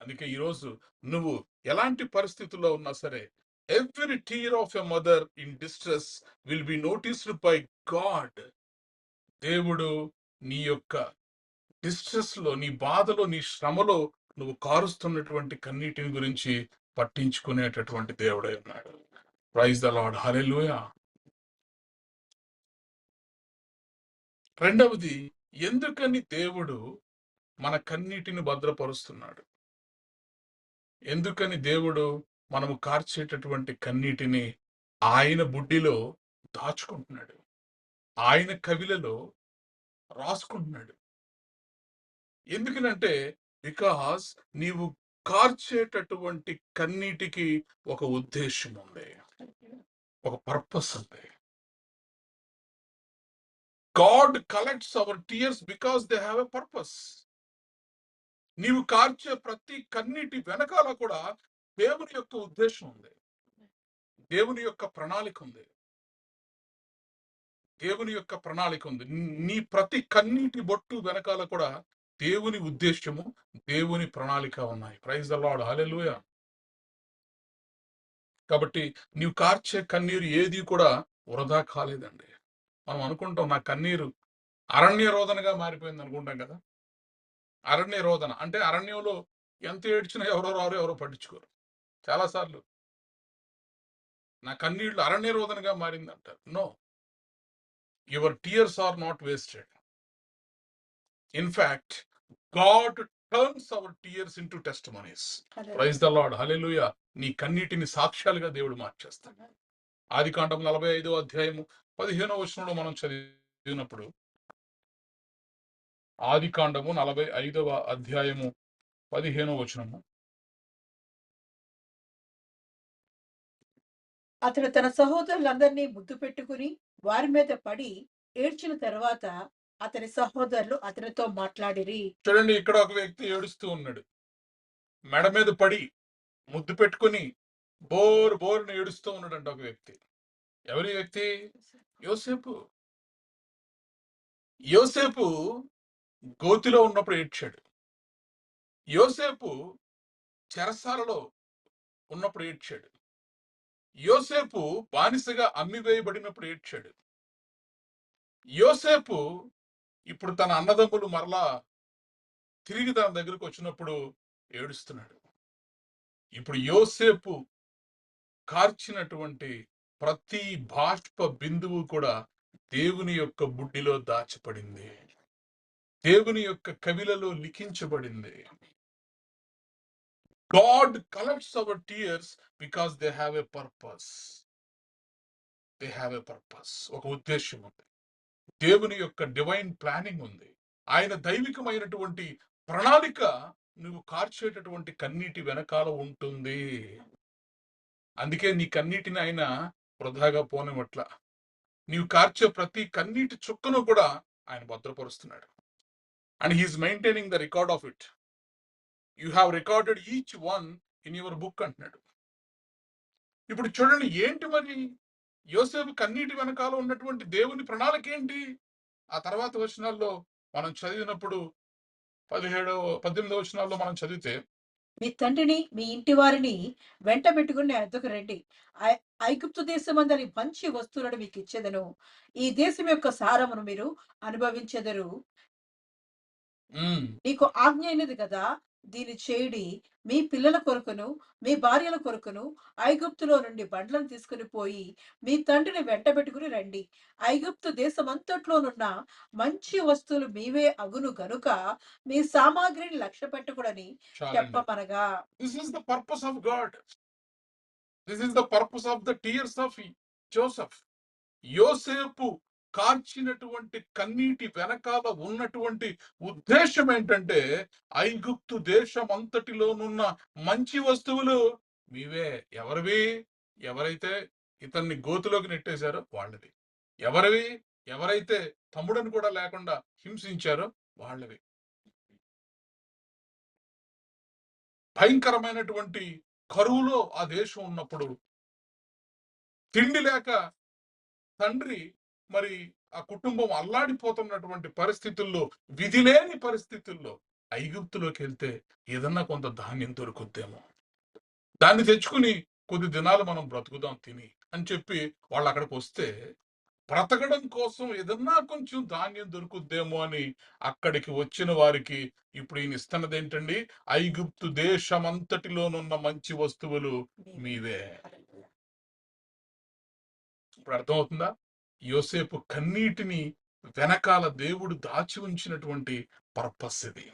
Speaker 2: అందుకే ఈరోజు నువ్వు ఎలాంటి పరిస్థితుల్లో ఉన్నా సరే, every tier of a mother in distress will be noticed by God. దేవుడు నీ యొక్క డిస్ట్రెస్ లో, నీ బాధలో, నీ శ్రమలో నువ్వు కారుస్తున్నటువంటి కన్నీటిని గురించి పట్టించుకునేటటువంటి దేవుడై ఉన్నాడు. ప్రైజ్ ద లార్డ్, హల్లెలూయా. రెండవది, ఎందుకని దేవుడు మన కన్నీటిని భద్రపరుస్తున్నాడు? ఎందుకని దేవుడు మనము కార్చేటటువంటి కన్నీటిని ఆయన బుడ్డిలో దాచుకుంటున్నాడు, ఆయన కవిలలో రాసుకుంటున్నాడు? ఎందుకనంటే బికాస్ నీవు కార్చేటటువంటి కన్నీటికి ఒక ఉద్దేశం ఉంది, ఒక పర్పస్ ఉంది. God collects hour tears because they have a purpose. నీవు కార్చే ప్రతి కన్నీటి వెనకాల కూడా దేవుని యొక్క ఉద్దేశం ఉంది, దేవుని యొక్క ప్రణాళిక ఉంది, దేవుని యొక్క ప్రణాళిక ఉంది. నీ ప్రతి కన్నీటి బొట్టు వెనకాల కూడా దేవుని ఉద్దేశము, దేవుని ప్రణాళిక ఉన్నాయి. Praise the Lord, hallelujah. కాబట్టి నీవు కార్చే కన్నీరు ఏది కూడా వృధా కాలేదండి. మనం అనుకుంటాం నా కన్నీరు అరణ్య రోదనగా మారిపోయింది అనుకుంటాం కదా. అరణ్య రోదన అంటే అరణ్యంలో ఎంత ఏడ్చినా ఎవరో రారు, ఎవరో పట్టించుకోరు. చాలాసార్లు నా కన్నీళ్లు అరణ్య రోదనగా మారింది అంటారు. No, your tears are not wasted. In fact God turns our tears into testimonies. Praise the Lord, hallelujah. నీ కన్నీటిని సాక్ష్యాలుగా దేవుడు మార్చేస్తాడు. ఆదికాండం 45వ అధ్యాయము 15వ వచనంలో మనం చదివినప్పుడు, ఆదికాండము 45వ అధ్యాయము 15వ వచనము,
Speaker 1: అతడు తన సహోదరులందరినీ ముద్దు పెట్టుకుని వారి మీద పడి ఏడ్చిన తర్వాత అతని సహోదరులు అతనితో మాట్లాడిరి.
Speaker 2: చూడండి, ఇక్కడ ఒక వ్యక్తి ఏడుస్తూ ఉన్నాడు. మెడ మీద పడి ముద్దు పెట్టుకుని బోరుని ఏడుస్తూ ఉన్నాడంట ఒక వ్యక్తి. ఎవరి వ్యక్తి? యోసేపు. యోసేపు గోతిలో ఉన్నప్పుడు ఏడ్చాడు. యోసేపు చెరసాలలో ఉన్నప్పుడు ఏడ్చాడు. యోసేపు బానిసగా అమ్మివేయబడినప్పుడు ఏడ్చాడు. యోసేపు ఇప్పుడు తన అన్నదమ్ములు మరలా తిరిగి తన దగ్గరకు వచ్చినప్పుడు ఏడుస్తున్నాడు. ఇప్పుడు యోసేపు కార్చినటువంటి ప్రతి బాష్ప బిందువు కూడా దేవుని యొక్క బుడ్డిలో దాచబడింది, దేవుని యొక్క కవిలలో లిఖించబడింది. God collects our tears because they have a purpose. They have a purpose. ఒక ఉద్దేశం ఉంది. దేవుని యొక్క డివైన్ ప్లానింగ్ ఉంది. ఆయన దైవికమైనటువంటి ప్రణాళిక నువ్వు కార్చేటటువంటి కన్నీటి వెనకాల ఉంటుంది. అందుకే నీ కన్నీటిని ఆయన వృధాగా పోనివట్ల. నీవు కార్చే ప్రతి కన్నీటి చుక్కను కూడా ఆయన భద్రపరుస్తున్నాడు. And he is maintaining the record of it. You have recorded each one in your book అంటున్నాడు. ఇప్పుడు చూడండి, ఏంటి మరి యోసేపు కన్నీటి వెనకాల ఉన్నటువంటి దేవుని ప్రణాళిక ఏంటి? ఆ తర్వాత వచనాల్లో మనం చదివినప్పుడు 18వ వచనాల్లో మనం చదివితే,
Speaker 1: మీ తండ్రిని మీ ఇంటి వారిని వెంట పెట్టుకుని నా యొద్దకు రండి. ఐగుప్తు దేశమందరి మంచి వస్తువులను మీకు ఇచ్చేదను. ఈ దేశం యొక్క సారమును మీరు అనుభవించెదరు. నీకు ఆజ్ఞ అయినది కదా, దీని చేయుడి, మీ పిల్లల కొరకును, మీ భార్యల కొరకును ఐగుప్తులో నుండి బండ్లను తీసుకుని పోయి, మీ తండ్రిని వెంటబెట్టుకుని రండి. ఐగుప్తు దేశమంతట్లోనున్న మంచి వస్తువులు మీవే అగును గనుక, మీ సామాగ్రిని లక్ష్యపెట్టకుడని
Speaker 2: చాలండి.
Speaker 1: చెప్పమనగా.
Speaker 2: This is the purpose of God. This is the purpose of the tears of Joseph. యోసేపు కార్చినటువంటి కన్నీటి వెనకాల ఉన్నటువంటి ఉద్దేశం ఏంటంటే, ఐగుప్తు దేశం అంతటిలోనున్న మంచి వస్తువులు మీవే. ఎవరివి? ఎవరైతే ఇతన్ని గోతిలోకి నెట్టేశారో వాళ్ళవి. ఎవరివి? ఎవరైతే తమ్ముడని కూడా లేకుండా హింసించారో వాళ్ళవి. భయంకరమైనటువంటి కరువులో ఆ దేశం ఉన్నప్పుడు తిండి లేక తండ్రి మరి ఆ కుటుంబం అల్లాడిపోతున్నటువంటి పరిస్థితుల్లో, విధి లేని పరిస్థితుల్లో ఐగుప్తులోకి వెళ్తే ఏదన్నా కొంత ధాన్యం దొరుకుద్దేమో, దాన్ని తెచ్చుకుని కొద్ది దినాలు మనం బ్రతుకుదాం తిని అని చెప్పి వాళ్ళు అక్కడికి వస్తే, బ్రతకడం కోసం ఏదన్నా కొంచెం ధాన్యం దొరుకుద్దేమో అని అక్కడికి వచ్చిన వారికి ఇప్పుడు ఈయన ఇస్తున్నది ఏంటండి? ఐగుప్తు దేశమంతటిలోనున్న మంచి వస్తువులు మీవే. ఇప్పుడు అర్థమవుతుందా? యోసేపు కన్నీటిని వెనకాల దేవుడు దాచి ఉంచినటువంటి పర్పస్ ఇది.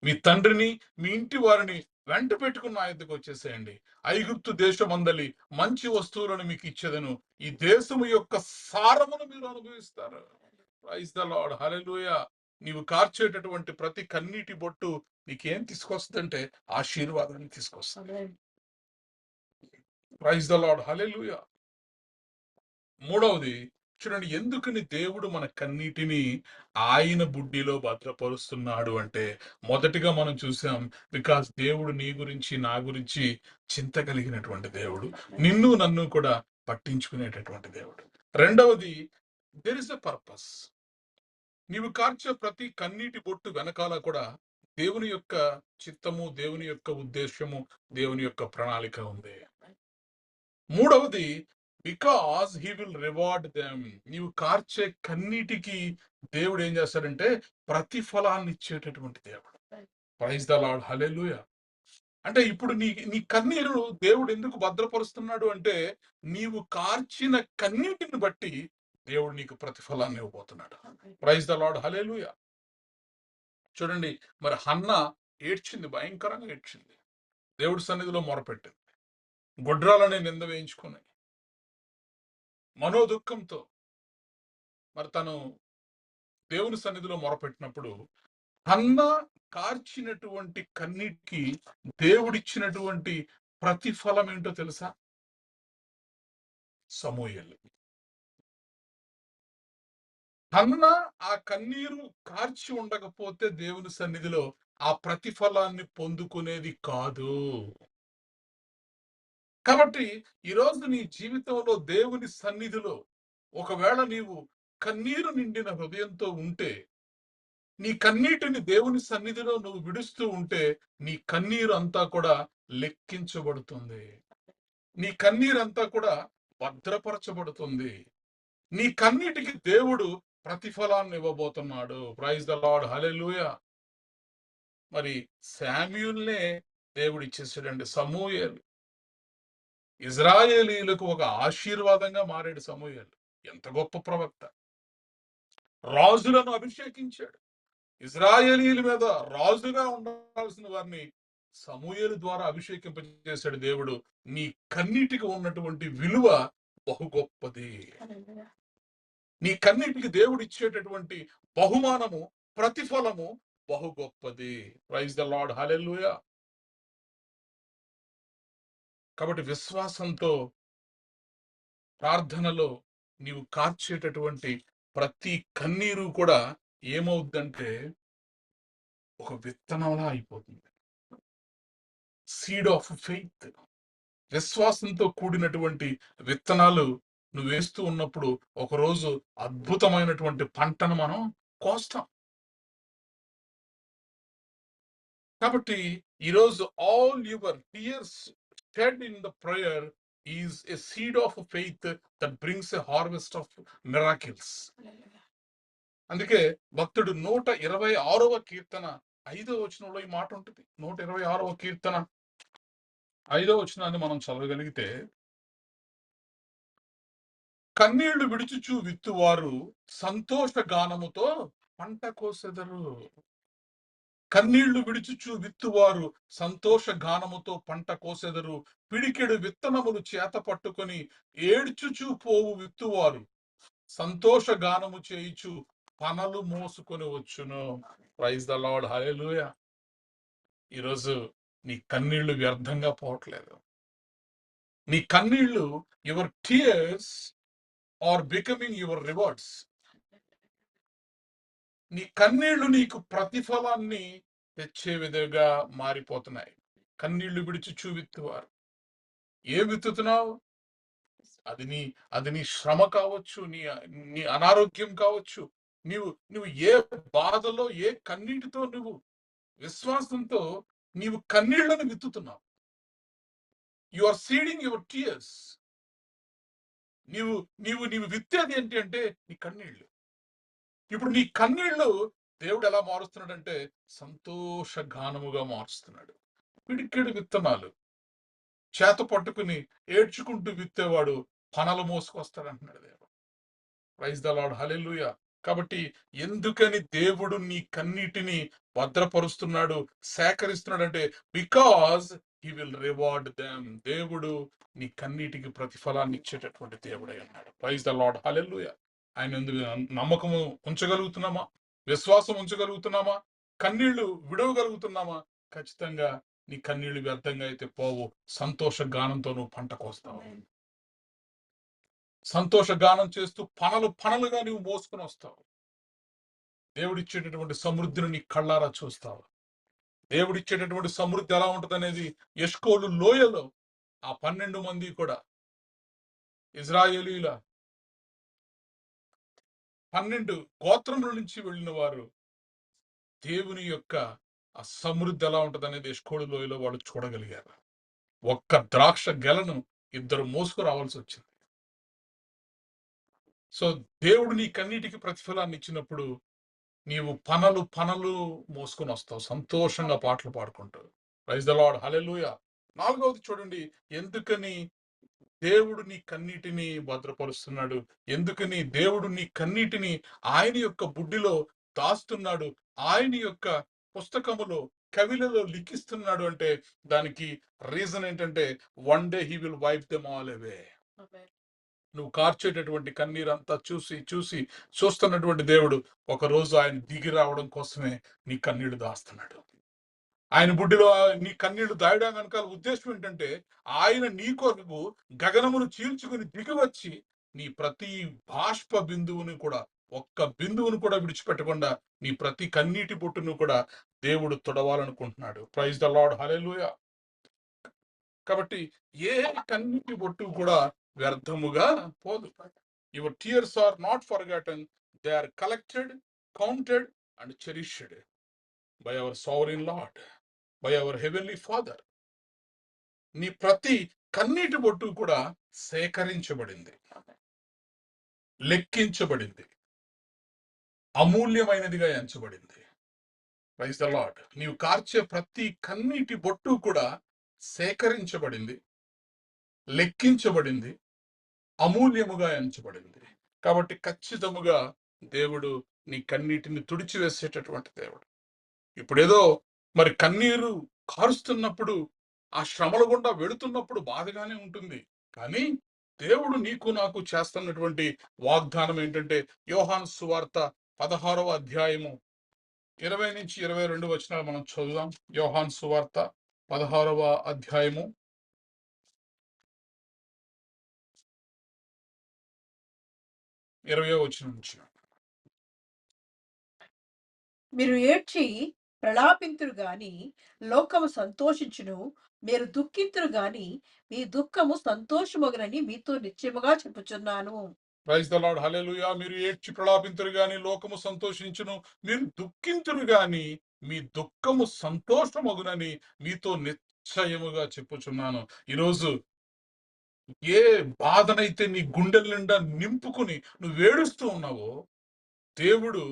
Speaker 2: మీ తండ్రిని, మీ ఇంటి వారిని వెంట పెట్టుకుని నా యొద్దకు వచ్చేసేయండి. ఐగుప్తు దేశమందలి మంచి వస్తువులను మీకు ఇచ్చేదను. ఈ దేశము యొక్క సారమును మీరు అనుభవిస్తారు. Praise the Lord. హల్లెలూయా. నీవు కార్చేటటువంటి ప్రతి కన్నీటి బొట్టు నీకేం తీసుకొస్తుందంటే ఆశీర్వాదాన్ని తీసుకొస్తుంది. Praise the Lord. హల్లెలూయా. మూడవది చూడండి, ఎందుకని దేవుడు మన కన్నీటిని ఆయన బుడ్డిలో భద్రపరుస్తున్నాడు అంటే, మొదటిగా మనం చూసాం, బికాస్ దేవుడు నీ గురించి నా గురించి చింత కలిగినటువంటి దేవుడు, నిన్ను నన్ను కూడా పట్టించుకునేటటువంటి దేవుడు. రెండవది, దెర్ ఇస్ ఎ పర్పస్. నీవు కార్చే ప్రతి కన్నీటి బొట్టు వెనకాల కూడా దేవుని యొక్క చిత్తము, దేవుని యొక్క ఉద్దేశము, దేవుని యొక్క ప్రణాళిక ఉంది. మూడవది, because he will reward them. నీవు కార్చే కన్నీటికి దేవుడు ఏం చేస్తాడంటే ప్రతిఫలాన్ని ఇచ్చేటటువంటి దేవుడు. Praise the Lord. హల్లెలూయా. అంటే ఇప్పుడు నీ కన్నీరు దేవుడు ఎందుకు భద్రపరుస్తున్నాడు అంటే, నీవు కార్చిన కన్నీటిని బట్టి దేవుడు నీకు ప్రతిఫలాన్ని ఇవ్వబోతున్నాడు. Praise the Lord. హల్లెలూయా. చూడండి, మరి హన్న ఏడ్చింది, భయంకరంగా ఏడ్చింది, దేవుడి సన్నిధిలో మొరపెట్టింది, గొడ్రాలనే నింద వేయించుకుని మనోదుఃఖంతో మరి తను దేవుని సన్నిధిలో మొరపెట్టినప్పుడు, హన్న కార్చినటువంటి కన్నీటికి దేవుడిచ్చినటువంటి ప్రతిఫలం ఏంటో తెలుసా? సమూయేలు. హన్న ఆ కన్నీరు కార్చి ఉండకపోతే దేవుని సన్నిధిలో ఆ ప్రతిఫలాన్ని పొందుకునేది కాదు. కాబట్టి ఈరోజు నీ జీవితంలో దేవుని సన్నిధిలో ఒకవేళ నీవు కన్నీరు నిండిన హృదయంతో ఉంటే, నీ కన్నీటిని దేవుని సన్నిధిలో నువ్వు విడుస్తూ ఉంటే, నీ కన్నీరు అంతా కూడా లెక్కించబడుతుంది. నీ కన్నీరు అంతా కూడా భద్రపరచబడుతుంది. నీ కన్నీటికి దేవుడు ప్రతిఫలాన్ని ఇవ్వబోతున్నాడు. Praise the Lord. హల్లెలూయా. మరి శామ్యూల్నే దేవుడు ఇచ్చేసాడండి. సమూయేలు ఇజ్రాయేలీయులకు ఒక ఆశీర్వాదంగా మారాడు. సమూయేలు ఎంత గొప్ప ప్రవక్త! రాజులను అభిషేకించాడు. ఇజ్రాయేలీయుల మీద రాజుగా ఉండాల్సిన వారిని సమూయేలు ద్వారా అభిషేకింపజేశాడు దేవుడు. నీ కన్నీటికి ఉన్నటువంటి విలువ బహు గొప్పది. నీ కన్నీటికి దేవుడు ఇచ్చేటటువంటి బహుమానము, ప్రతిఫలము బహు గొప్పది. Praise the Lord. హల్లెలూయా. కాబట్టి విశ్వాసంతో ప్రార్థనలో నీవు కార్చేటటువంటి ప్రతి కన్నీరు కూడా ఏమవుద్దంటే ఒక విత్తనంలా అయిపోతుంది. Seed of faith. విశ్వాసంతో కూడినటువంటి విత్తనాలు నువ్వు వేస్తూ ఉన్నప్పుడు ఒకరోజు అద్భుతమైనటువంటి పంటను మనం కోస్తాం. కాబట్టి ఈరోజు all your tears shed in the prayer is a seed of faith that brings a harvest of miracles. అందుకే భక్తుడు 126వ కీర్తన 5వ వచనంలో ఈ మాట ఉంటుంది. 126వ కీర్తన 5వ వచనాన్ని మనం చదవగలిగితే, కన్నీళ్లు విడుచుచు విత్తువారు సంతోష గానముతో పంట కోసెదరు. కన్నీళ్లు విడుచుచు విత్తువారు సంతోష గానముతో పంట కోసెదరు. పిడికెడు విత్తనములు చేత పట్టుకొని ఏడ్చుచు పోవు విత్తువారు సంతోష గానము చేయిచు పనలు మోసుకొని వచ్చును. Praise the Lord, hallelujah. ఈరోజు నీ కన్నీళ్లు వ్యర్థంగా పోవట్లేదు. నీ కన్నీళ్లు, your tears are becoming your rewards. నీ కన్నీళ్లు నీకు ప్రతిఫలాన్ని తెచ్చే విధంగా మారిపోతున్నాయి. కన్నీళ్లు విడిచి విత్తువారు. ఏం విత్తుతున్నావు? అది నీ శ్రమ కావచ్చు, నీ అనారోగ్యం కావచ్చు. నువ్వు ఏ బాధలో, ఏ కన్నీటితో, నువ్వు విశ్వాసంతో నీవు కన్నీళ్లను విత్తుతున్నావు. You are seeding your tears. నీవు నీవు నీవు విత్తేది ఏంటి అంటే నీ కన్నీళ్లు. ఇప్పుడు నీ కన్నీళ్లు దేవుడు ఎలా మారుస్తున్నాడంటే సంతోష గానముగా మారుస్తున్నాడు. పిడికెడు విత్తనాలు చేత పట్టుకుని ఏడ్చుకుంటూ విత్తేవాడు పనలు మోసుకొస్తాడంటున్నాడు దేవుడు. Praise the Lord, hallelujah. కాబట్టి ఎందుకని దేవుడు నీ కన్నీటిని భద్రపరుస్తున్నాడు, సేకరిస్తున్నాడంటే because he will reward them. దేవుడు నీ కన్నీటికి ప్రతిఫలాన్ని ఇచ్చేటటువంటి దేవుడై ఉన్నాడు. Praise the Lord, hallelujah. ఆయన ఎందుకు నమ్మకము ఉంచగలుగుతున్నామా? విశ్వాసం ఉంచగలుగుతున్నామా? కన్నీళ్లు విడవగలుగుతున్నామా? ఖచ్చితంగా నీ కన్నీళ్లు వ్యర్థంగా అయితే పోవు. సంతోష గానంతో నువ్వు పంట కోస్తావు. సంతోష గానం చేస్తూ పనలుగా నువ్వు మోసుకొని వస్తావు. దేవుడిచ్చేటటువంటి సమృద్ధిని నీ కళ్ళారా చూస్తావు. దేవుడిచ్చేటటువంటి సమృద్ధి ఎలా ఉంటుంది అనేది ఎష్కోలు లోయలో ఆ 12 మంది కూడా ఇజ్రాయేలీల 12 గోత్రముల నుంచి వెళ్ళిన వారు దేవుని యొక్క ఆ సమృద్ధి ఎలా ఉంటుంది అనేది ఎష్కోలు లోయలో వాళ్ళు చూడగలిగారు. ఒక్క ద్రాక్ష గెలను 2 మోసుకు రావాల్సి వచ్చింది. సో దేవుడు నీ కన్నీటికి ప్రతిఫలాన్ని ఇచ్చినప్పుడు నీవు పనలు మోసుకొని వస్తావు, సంతోషంగా పాటలు పాడుకుంటావు. ప్రైజ్ ద లార్డ్, హల్లెలూయా. 4వది చూడండి, ఎందుకని దేవుడు నీ కన్నీటిని భద్రపరుస్తున్నాడు, ఎందుకని దేవుడు నీ కన్నీటిని ఆయన యొక్క బుడ్డిలో దాస్తున్నాడు, ఆయన యొక్క పుస్తకములో కవిలలో లిఖిస్తున్నాడు అంటే దానికి రీజన్ ఏంటంటే one day he will wipe them all away. నువ్వు కార్చేటటువంటి కన్నీరంతా చూస్తున్నటువంటి దేవుడు ఒకరోజు ఆయన దిగి రావడం కోసమే నీ కన్నీళ్లు దాస్తున్నాడు. ఆయన బుడ్డిలో నీ కన్నీళ్లు దాయడం కనుక ఉద్దేశం ఏంటంటే ఆయన నీ కొరకు గగనమును చీల్చుకుని దిగి వచ్చి నీ ప్రతి బాష్ప బిందువుని కూడా, ఒక్క బిందువును కూడా విడిచిపెట్టకుండా నీ ప్రతి కన్నీటి బొట్టును కూడా దేవుడు తొడవాలనుకుంటున్నాడు. Praise the Lord, hallelujah. కాబట్టి ఏ కన్నీటి బొట్టు కూడా వ్యర్థముగా పోదు. Your tears are not forgotten, they are collected, counted and cherished by our sovereign Lord, by our heavenly Father. నీ ప్రతి కన్నీటి బొట్టు కూడా సేకరించబడింది, లెక్కించబడింది, అమూల్యమైనదిగా ఎంచబడింది. Praise the Lord. నీవు కార్చే ప్రతి కన్నీటి బొట్టు కూడా సేకరించబడింది, లెక్కించబడింది, అమూల్యముగా ఎంచబడింది. కాబట్టి ఖచ్చితముగా దేవుడు నీ కన్నీటిని తుడిచివేసేటటువంటి దేవుడు. ఇప్పుడేదో మరి కన్నీరు కారుస్తున్నప్పుడు, ఆ శ్రమల గుండా వెళుతున్నప్పుడు బాధగానే ఉంటుంది. కానీ దేవుడు నీకు నాకు చేస్తున్నటువంటి వాగ్దానం ఏంటంటే యోహాను సువార్త 16వ అధ్యాయము 20 నుంచి 22 వచనాలు మనం చదువుదాం. యోహాను సువార్త 16వ అధ్యాయము 20వ వచనం నుంచి.
Speaker 1: మీరు ఏడ్చి ప్రలాపింతురు గాని లోకము సంతోషించును, మీరు దుఃఖింతురు గాని మీ దుఃఖము సంతోషమగునని మీతో నిశ్చయముగా చెప్పుచున్నాను.
Speaker 2: Praise the Lord, hallelujah. మీరు ఏడ్చి ప్రలాపింతురు గాని లోకము సంతోషించును, మీరు దుఃఖింతురు గాని మీ దుఃఖము సంతోషమగునని మీతో నిశ్చయముగా చెప్పుచున్నాను. ఈరోజు ఏ బాధనైతే నీ గుండెల నిండా నింపుకుని నువ్వు ఏడుస్తూ ఉన్నావో దేవుడు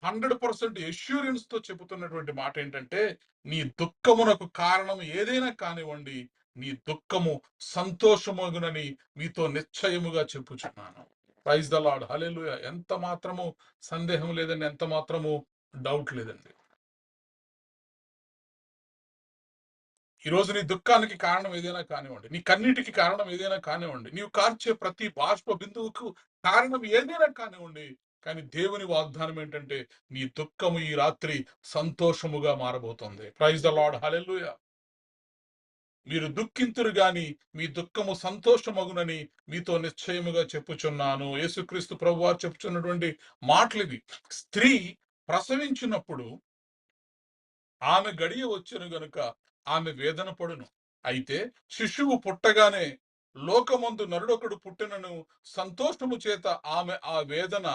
Speaker 2: 100% ఎష్యూరెన్స్ తో చెబుతున్నటువంటి మాట ఏంటంటే, నీ దుఃఖమునకు కారణం ఏదైనా కానివ్వండి, నీ దుఃఖము సంతోషమగునని మీతో నిశ్చయముగా చెప్పుచున్నాను. Praise the Lord. హల్లెలూయా. ఎంత మాత్రము సందేహం లేదండి, ఎంత మాత్రము డౌట్ లేదండి. ఈరోజు నీ దుఃఖానికి కారణం ఏదైనా కానివ్వండి, నీ కన్నీటికి కారణం ఏదైనా కానివ్వండి, నీవు కార్చే ప్రతి బాష్ప బిందువుకు కారణం ఏదైనా కానివ్వండి, కానీ దేవుని వాగ్దానం ఏంటంటే నీ దుఃఖము ఈ రాత్రి సంతోషముగా మారబోతుంది. Praise the Lord. హల్లెలూయా. మీరు దుఃఖింతురు గాని మీ దుఃఖము సంతోషమగునని మీతో నిశ్చయముగా చెప్పుచున్నాను. యేసుక్రీస్తు ప్రభువారు చెప్పుచున్నటువంటి మాటలివి. స్త్రీ ప్రసవించినప్పుడు ఆమె గడియ వచ్చెను గనుక ఆమె వేదన పడును. అయితే శిశువు పుట్టగానే లోకమందు నరుడొకడు పుట్టినను సంతోషము చేత ఆమె ఆ వేదన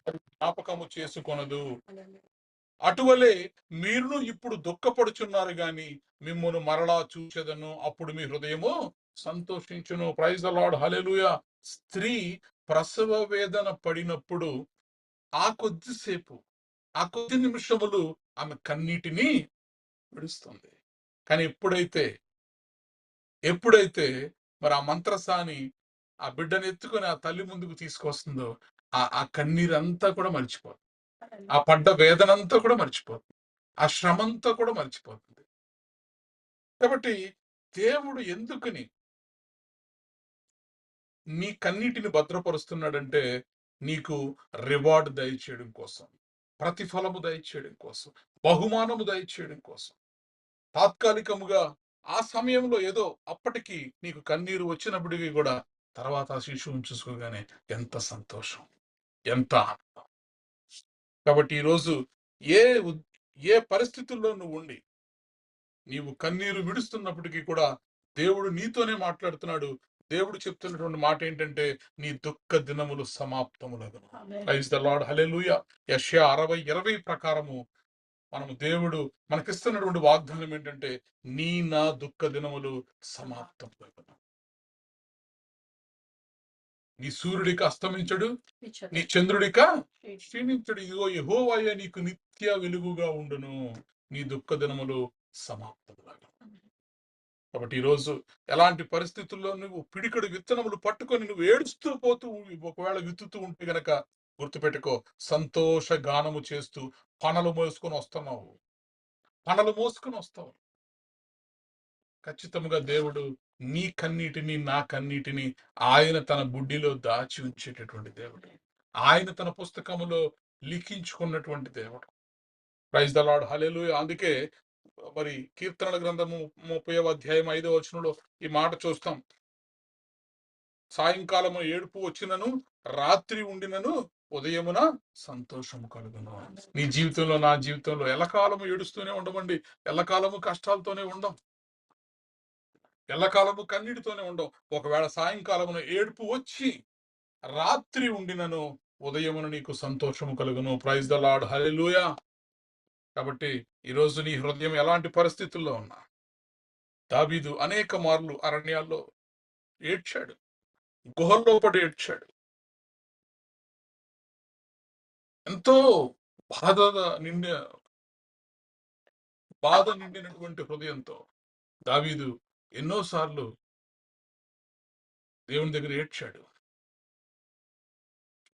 Speaker 2: జ్ఞాపకము చేసుకొనదు. అటువలే మీరును ఇప్పుడు దుఃఖపడుచున్నారు గాని మిమ్మును మరలా చూచెదను, అప్పుడు మీ హృదయము సంతోషించును. Praise the Lord. హల్లెలూయా. స్త్రీ ప్రసవ వేదన పడినప్పుడు ఆ కొద్దిసేపు, ఆ కొద్ది నిమిషములు ఆమె కన్నీటిని విడుస్తుంది. కానీ ఎప్పుడైతే మరి ఆ మంత్రసాని ఆ బిడ్డను ఎత్తుకొని ఆ తల్లి ముందుకు తీసుకొస్తుందో ఆ కన్నీరంతా కూడా మర్చిపోతుంది. ఆ పడ్డ వేదనంతా కూడా మర్చిపోతుంది. ఆ శ్రమంతా కూడా మర్చిపోతుంది. కాబట్టి దేవుడు ఎందుకని నీ కన్నీటిని భద్రపరుస్తున్నాడంటే నీకు రివార్డ్ దయచేయడం కోసం, ప్రతిఫలము దయచేయడం కోసం, బహుమానము దయచేయడం కోసం. తాత్కాలికముగా ఆ సమయంలో ఏదో అప్పటికి నీకు కన్నీరు వచ్చినప్పటికీ కూడా తర్వాత ఆ శిశువుని చూసుకోగానే ఎంత సంతోషం, ఎంత ఆనందం. కాబట్టి ఈరోజు ఏ ఏ పరిస్థితుల్లో నువ్వు ఉండి నీవు కన్నీరు విడుస్తున్నప్పటికీ కూడా దేవుడు నీతోనే మాట్లాడుతున్నాడు. దేవుడు చెప్తున్నటువంటి మాట ఏంటంటే నీ దుఃఖ దినములు సమాప్తములగును. Praise the Lord. హల్లెలూయా. యెషయా 60:20 ప్రకారము దేవుడు మనకిస్తున్నటువంటి వాగ్దానం ఏంటంటే నా దుఃఖ దినములు సమాప్తములగును. నీ సూర్యుడికి అస్తమించడు, నీ చంద్రుడిక క్షీణించడు. ఇదిగో యెహోవాయే నీకు నిత్య వెలుగుగా ఉండును, నీ దుఃఖ దినములు సమాప్తములగును. కాబట్టి ఈరోజు ఎలాంటి పరిస్థితుల్లో నువ్వు పిడికడు విత్తనములు పట్టుకొని నువ్వు ఏడుస్తూ పోతూ ఒకవేళ విత్తుతూ ఉంటే గనక గుర్తుపెట్టుకో, సంతోష గానము చేస్తూ పనలు మోసుకొని వస్తావు. ఖచ్చితంగా దేవుడు నీ కన్నీటిని, నా కన్నీటిని ఆయన తన బుడ్డిలో దాచి ఉంచేటటువంటి దేవుడు. ఆయన తన పుస్తకములో లిఖించుకున్నటువంటి దేవుడు. Praise the Lord. హల్లెలూయా. అందుకే మరి కీర్తనల గ్రంథము 30వ అధ్యాయం 5వ వచనంలో ఈ మాట చూస్తాం. సాయంకాలము ఏడుపు వచ్చినను, రాత్రి ఉండినను, ఉదయమున సంతోషము కలుగును. నీ జీవితంలో, నా జీవితంలో ఎల్లకాలము ఏడుస్తూనే ఉండమండి. ఎల్లకాలము కష్టాలతోనే ఉండం. ఎల్లకాలము కన్నీటితోనే ఉండం. ఒకవేళ సాయంకాలమున ఏడుపు వచ్చి రాత్రి ఉండినను, ఉదయమున నీకు సంతోషము కలుగును. Praise the Lord. హల్లెలూయా. కాబట్టి ఈరోజు నీ హృదయం ఎలాంటి పరిస్థితుల్లో ఉన్నా, దావీదు అనేక మార్లు అరణ్యాల్లో ఏడ్చాడు, గుహల్లో పడి ఏడ్చాడు. ఎంతో బాధ నిండి బాధ నిండినటువంటి హృదయంతో దావీదు ఎన్నోసార్లు దేవుని దగ్గర ఏడ్చాడు.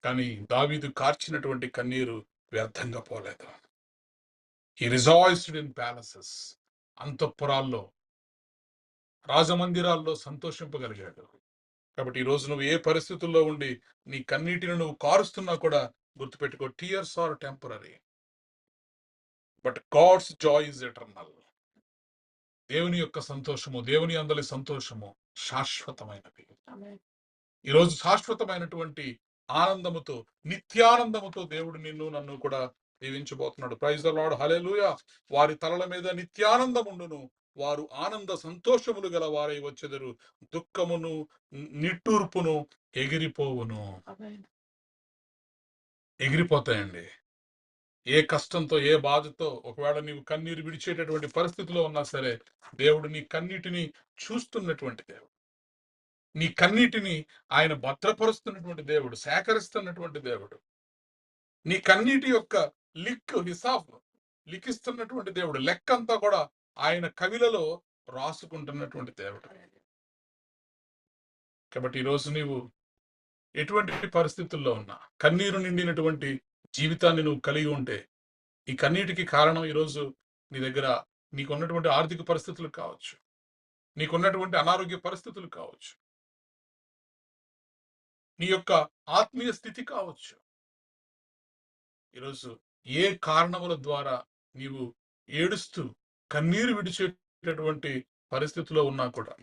Speaker 2: కానీ దావీదు కార్చినటువంటి కన్నీరు వ్యర్థంగా పోలేదు. హి రిజాయిస్డ్ ఇన్ ప్యాలెసెస్. అంతఃపురాల్లో, రాజమందిరాల్లో సంతోషింపగలిగాడు. కాబట్టి ఈరోజు నువ్వు ఏ పరిస్థితుల్లో ఉండి నీ కన్నీటిని నువ్వు కారుస్తున్నా కూడా గుర్తుపెట్టుకో, tears are temporary but God's joy is eternal. దేవుని యొక్క సంతోషము, దేవుని అందలి సంతోషము శాశ్వతమైనది. ఈరోజు శాశ్వతమైనటువంటి ఆనందముతో, నిత్యానందముతో దేవుడు నిన్ను నన్ను కూడా దీవించబోతున్నాడు. Praise the Lord. హల్లెలూయా. వారి తలల మీద నిత్యానందం ఉండును, వారు ఆనంద సంతోషములు గల వారై వచ్చెదరు, దుఃఖమును నిట్టూర్పును ఎగిరిపోవును. ఎగిరిపోతాయండి. ఏ కష్టంతో, ఏ బాధతో ఒకవేళ నీవు కన్నీరు విడిచేటటువంటి పరిస్థితిలో ఉన్నా సరే, దేవుడు నీ కన్నీటిని చూస్తున్నటువంటి దేవుడు. నీ కన్నీటిని ఆయన భద్రపరుస్తున్నటువంటి దేవుడు, సేకరిస్తున్నటువంటి దేవుడు. నీ కన్నీటి యొక్క హిసాబ్ లిఖిస్తున్నటువంటి దేవుడు. లెక్కంతా కూడా ఆయన కవిలలో రాసుకుంటున్నటువంటి దేవుడు. కాబట్టి ఈరోజు నీవు ఎటువంటి పరిస్థితుల్లో ఉన్నా, కన్నీరు నిండినటువంటి జీవితాన్ని నువ్వు కలిగి ఉంటే, ఈ కన్నీటికి కారణం ఈరోజు నీ దగ్గర నీకున్నటువంటి ఆర్థిక పరిస్థితులు కావచ్చు, నీకున్నటువంటి అనారోగ్య పరిస్థితులు కావచ్చు, నీ యొక్క ఆత్మీయ స్థితి కావచ్చు. ఈరోజు ఏ కారణముల ద్వారా నీవు ఏడుస్తూ కన్నీరు విడిచేటటువంటి పరిస్థితిలో ఉన్నా కూడా,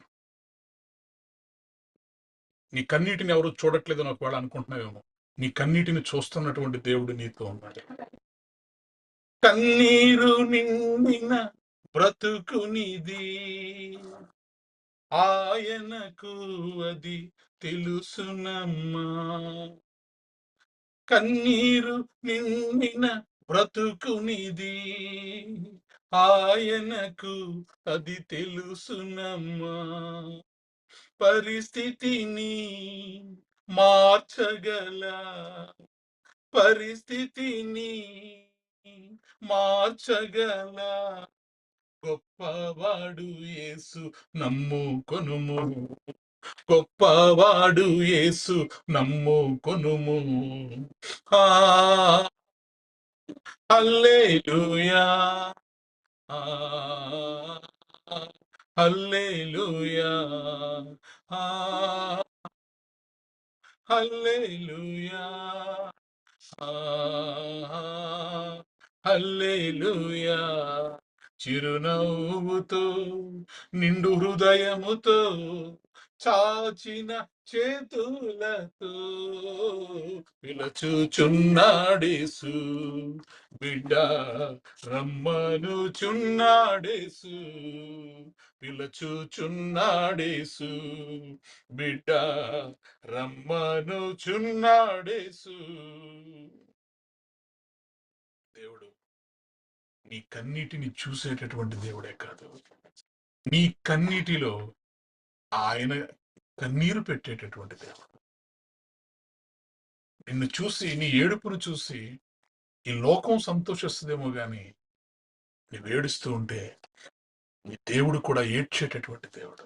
Speaker 2: నీ కన్నీటిని ఎవరు చూడట్లేదని ఒకవేళ అనుకుంటున్నావేమో, నీ కన్నీటిని చూస్తున్నటువంటి దేవుడు నీతో ఉన్నాడు. కన్నీరు నిండిన బ్రతుకునిది, ఆయనకు అది తెలుసునమ్మా. కన్నీరు నిండిన బ్రతుకునిది, ఆయనకు అది తెలుసునమ్మా. పరిస్థితిని మార్చగల, పరిస్థితిని మార్చగల గొప్పవాడు యేసు నమ్ముకొనుము, గొప్పవాడు యేసు నమ్ముకొనుము. హల్లెలూయా, హల్లెలూయా, హల్లెలూయా, హల్లెలూయా. చిరునవ్వుతో నిండు హృదయముతో చాచిన చేతులతో పిలచుచున్నాడేసు, బిడ్డ రమ్మనుచున్నాడేసు, పిలచుచున్నాడేసు, బిడ్డ రమ్మనుచున్నాడేసు. దేవుడు నీ కన్నీటిని చూసేటటువంటి దేవుడే కాదు, నీ కన్నీటిలో ఆయన కన్నీరు పెట్టేటటువంటి దేవుడు. నిన్ను చూసి, నీ ఏడుపును చూసి ఈ లోకం సంతోషిస్తుందేమో గాని, నువ్వు ఏడుస్తూ ఉంటే నీ దేవుడు కూడా ఏడ్చేటటువంటి దేవుడు.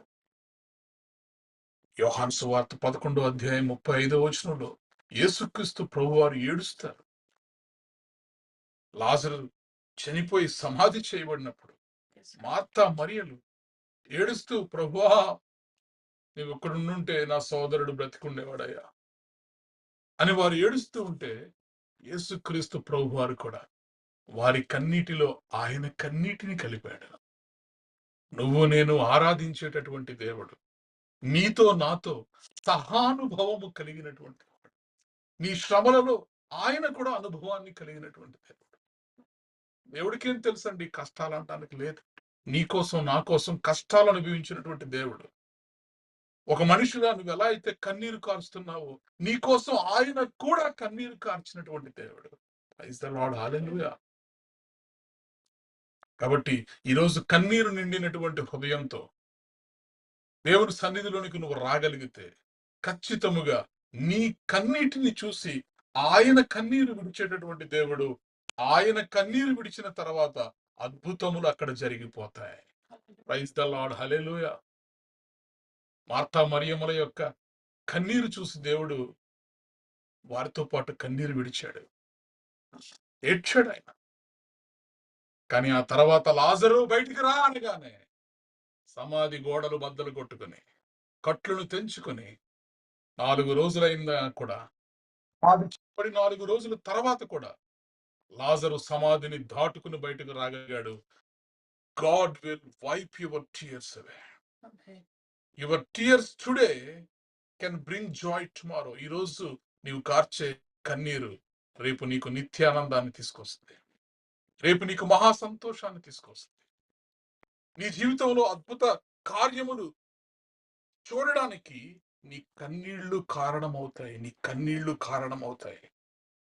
Speaker 2: యోహాను సువార్త 11వ అధ్యాయం 35వ వచనంలో యేసుక్రీస్తు ప్రభువారు ఏడుస్తారు. లాజరు చనిపోయి సమాధి చేయబడినప్పుడు మార్తా మరియలు ఏడుస్తూ, ప్రభువా నువ్వు ఇక్కడుంటే నా సోదరుడు బ్రతికుండేవాడయ్యా అని వారు ఏడుస్తూ ఉంటే, యేసుక్రీస్తు ప్రభువారు కూడా వారి కన్నీటిలో ఆయన కన్నీటిని కలిపాడు. నువ్వు నేను ఆరాధించేటటువంటి దేవుడు నీతో నాతో సహానుభవము కలిగినటువంటి వాడు. నీ శ్రమలలో ఆయన కూడా అనుభవాన్ని కలిగినటువంటి దేవుడు. దేవుడికేం తెలుసండి కష్టాలు అనడానికి లేదు. నీ కోసం నా కోసం కష్టాలు అనుభవించినటువంటి దేవుడు. ఒక మనిషిగా నువ్వు ఎలా అయితే కన్నీరు కారుస్తున్నావో, నీ కోసం ఆయన కూడా కన్నీరు కార్చినటువంటి దేవుడు. Praise the Lord, hallelujah. కాబట్టి ఈరోజు కన్నీరు నిండినటువంటి హృదయంతో దేవుని సన్నిధిలోనికి నువ్వు రాగలిగితే, ఖచ్చితముగా నీ కన్నీటిని చూసి ఆయన కన్నీరు విడిచేటటువంటి దేవుడు. ఆయన కన్నీరు విడిచిన తర్వాత అద్భుతములు అక్కడ జరిగిపోతాయి. Praise the Lord, hallelujah. మార్తా మరియమ్మల యొక్క కన్నీరు చూసి దేవుడు వారితో పాటు కన్నీరు విడిచాడు, ఏడ్చాడు ఆయన. కానీ ఆ తర్వాత లాజరు బయటికి రా అనగానే సమాధి గోడలు బద్దలు కొట్టుకుని, కట్లను తెంచుకొని 4 రోజులైందా కూడా, 4 రోజుల తర్వాత కూడా లాజరు సమాధిని దాటుకుని బయటకు రాగలిగాడు. God will wipe your tears away. Your tears today can bring joy tomorrow. ఈ రోజు నీవు కార్చే కన్నీరు రేపు నీకు నిత్యానందాన్ని తీసుకొస్తుంది, రేపు నీకు మహా సంతోషాన్ని తీసుకొస్తుంది. నీ జీవితంలో అద్భుత కార్యములు చూడడానికి నీ కన్నీళ్లు కారణమవుతాయి, నీ కన్నీళ్లు కారణమవుతాయి.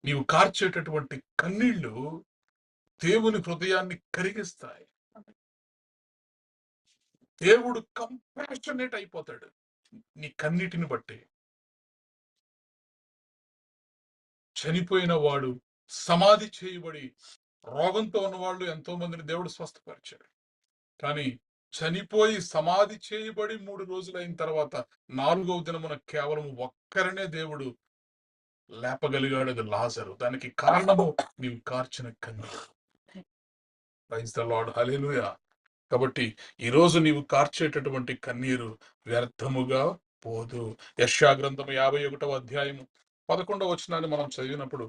Speaker 2: నీవు కార్చేటటువంటి కన్నీళ్లు దేవుని హృదయాన్ని కరిగిస్తాయి. దేవుడు కంపాషనేట్ అయిపోతాడు నీ కన్నీటిని బట్టి. చనిపోయిన వాడు సమాధి చేయబడి రోగంతో ఉన్న వాళ్ళు ఎంతో మందిని దేవుడు స్వస్థపరిచాడు. కానీ చనిపోయి సమాధి చేయబడి 3 రోజులైన తర్వాత 4వ దినమున కేవలం ఒక్కరినే దేవుడు లేపగలిగాడు. అది లాజరు. దానికి కారణము నీవు కార్చిన కన్నీరు. Praise the Lord. హల్లెలూయా. కాబట్టి ఈరోజు నీవు కార్చేటటువంటి కన్నీరు వ్యర్థముగా పోదు. యెషయా గ్రంథము 51వ అధ్యాయము 11వ వచనాన్ని మనం చదివినప్పుడు,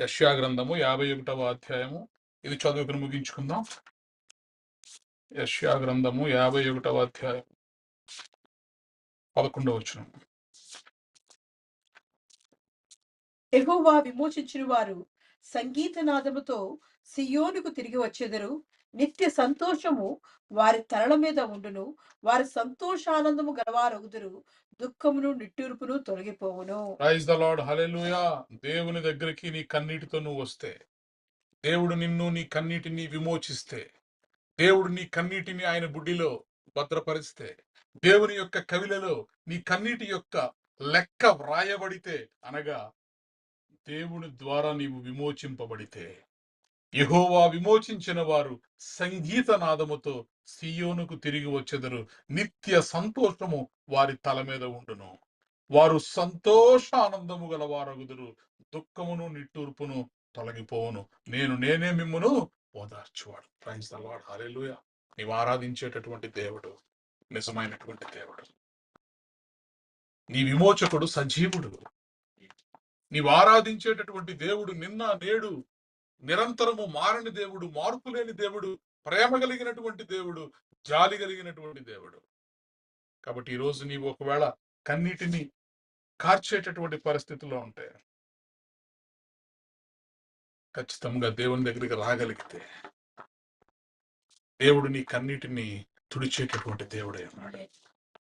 Speaker 2: యెషయా గ్రంథము 51వ అధ్యాయము, ఇది చదువుకుని ముగించుకుందాం. యెషయా గ్రంథము 51వ అధ్యాయం 11వ వచనం.
Speaker 1: యెహోవా విమోచించిన వారు సంగీతనాదముతో సియోనుకు తిరిగి వచ్చెదరు. నిత్య సంతోషము వారి తలల మీద ఉండును. వారి సంతోషానందము గలవారగుదురు. దుఃఖమును నిట్టూర్పును తొలగిపోవును.
Speaker 2: Praise the Lord. హల్లెలూయా. దేవుని దగ్గరికి నీ కన్నీటితో నువ్వు వస్తే, దేవుడు నిన్ను నీ కన్నీటిని విమోచిస్తే, దేవుడు నీ కన్నీటిని ఆయన బుడ్డిలో భద్రపరిస్తే, దేవుని యొక్క కవిలలో నీ కన్నీటి యొక్క లెక్క వ్రాయబడితే, అనగా దేవుని ద్వారా నీవు విమోచింపబడితే, యెహోవా విమోచించిన వారు సంగీత నాదముతో సియోనుకు తిరిగి వచ్చెదరు. నిత్య సంతోషము వారి తల మీద ఉండును. వారు సంతోషానందము గల వారగుదురు. దుఃఖమును నిట్టూర్పును తొలగిపోవును. నేనే మిమ్మును ఓదార్చువాడు. Praise the Lord. హల్లెలూయా. నీవు ఆరాధించేటటువంటి దేవుడు నిజమైనటువంటి దేవుడు. నీ విమోచకుడు సజీవుడు. నీవు ఆరాధించేటటువంటి దేవుడు నిన్న నేడు నిరంతరము మారని దేవుడు, మార్పు లేని దేవుడు, ప్రేమ కలిగినటువంటి దేవుడు, జాలి కలిగినటువంటి దేవుడు. కాబట్టి ఈరోజు నీవు ఒకవేళ కన్నీటిని కార్చేటటువంటి పరిస్థితిలో ఉంటే, ఖచ్చితంగా దేవుని దగ్గరికి రాగలిగితే, దేవుడు నీ కన్నీటిని తుడిచేటటువంటి దేవుడే అన్నాడు.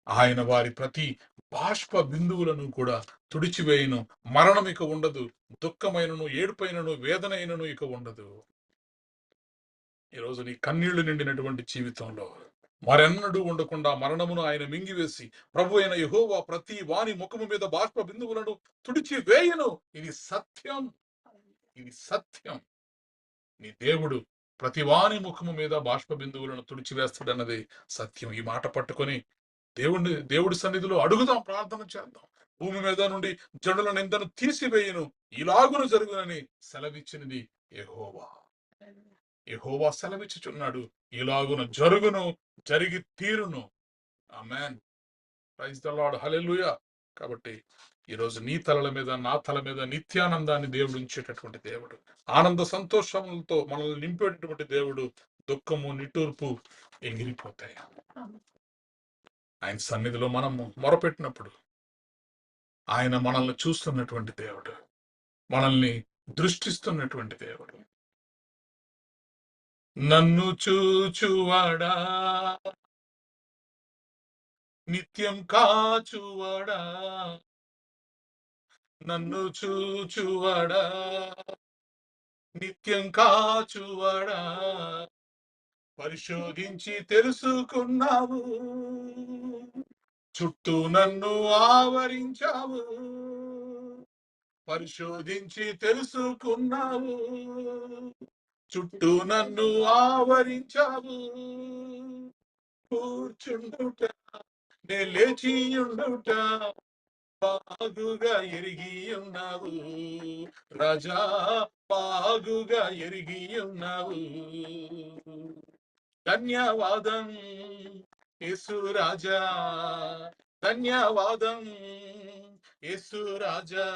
Speaker 2: ఆయన వారి ప్రతి బాష్ప బిందువులను కూడా తుడిచివేయను. మరణం ఇక ఉండదు. దుఃఖమైనను, ఏడుపైనను, వేదనైనను ఇక ఉండదు. ఈరోజు నీ కన్నీళ్లు నిండినటువంటి జీవితంలో మరెన్నడూ ఉండకుండా మరణమును ఆయన మింగివేసి, ప్రభు అయిన యెహోవా ప్రతి వాని ముఖము మీద బాష్ప బిందువులను తుడిచివేయను. ఇది సత్యం. ఇది సత్యం. నీ దేవుడు ప్రతి వాని ముఖము మీద బాష్ప బిందువులను తుడిచివేస్తాడన్నది సత్యం. ఈ మాట పట్టుకొని దేవుడి సన్నిధిలో అడుగుదాం, ప్రార్థన చేద్దాం. భూమి మీద నుండి జనుల నిందను తీసివేయను, ఇలాగును జరుగునని సెలవిచ్చినది యెహోవా. యెహోవా సెలవిచ్చుచున్నాడు, ఇలాగున జరుగును, జరిగి తీరును. Amen. Praise the Lord. Hallelujah. కాబట్టి ఈరోజు నీ తలల మీద, నా తల మీద నిత్యానందాన్ని దేవుడు ఉంచేటటువంటి దేవుడు. ఆనంద సంతోషములతో మనల్ని నింపేటటువంటి దేవుడు. దుఃఖము, నిట్టూర్పు ఎగిరిపోతాయి. ఆయన సన్నిధిలో మనము మొరపెట్టినప్పుడు ఆయన మనల్ని చూస్తున్నటువంటి దేవుడు, మనల్ని దృష్టిస్తున్నటువంటి దేవుడు. నన్ను చూచువాడా, నిత్యం కాచువాడా, నన్ను చూచువాడా, నిత్యం కాచువాడా, పరిశోధించి తెలుసుకున్నావు, చుట్టూ నన్ను ఆవరించావు, పరిశోధించి తెలుసుకున్నావు, చుట్టూ నన్ను ఆవరించావు. కూర్చుండుట, నే లేచి ఉండుట బాగుగా ఎరిగి ఉన్నావు రాజా, బాగుగా ఎరిగి ఉన్నావు. ధన్యవాదం యేసు రాజా, ధన్యవాదం యేసు రాజా,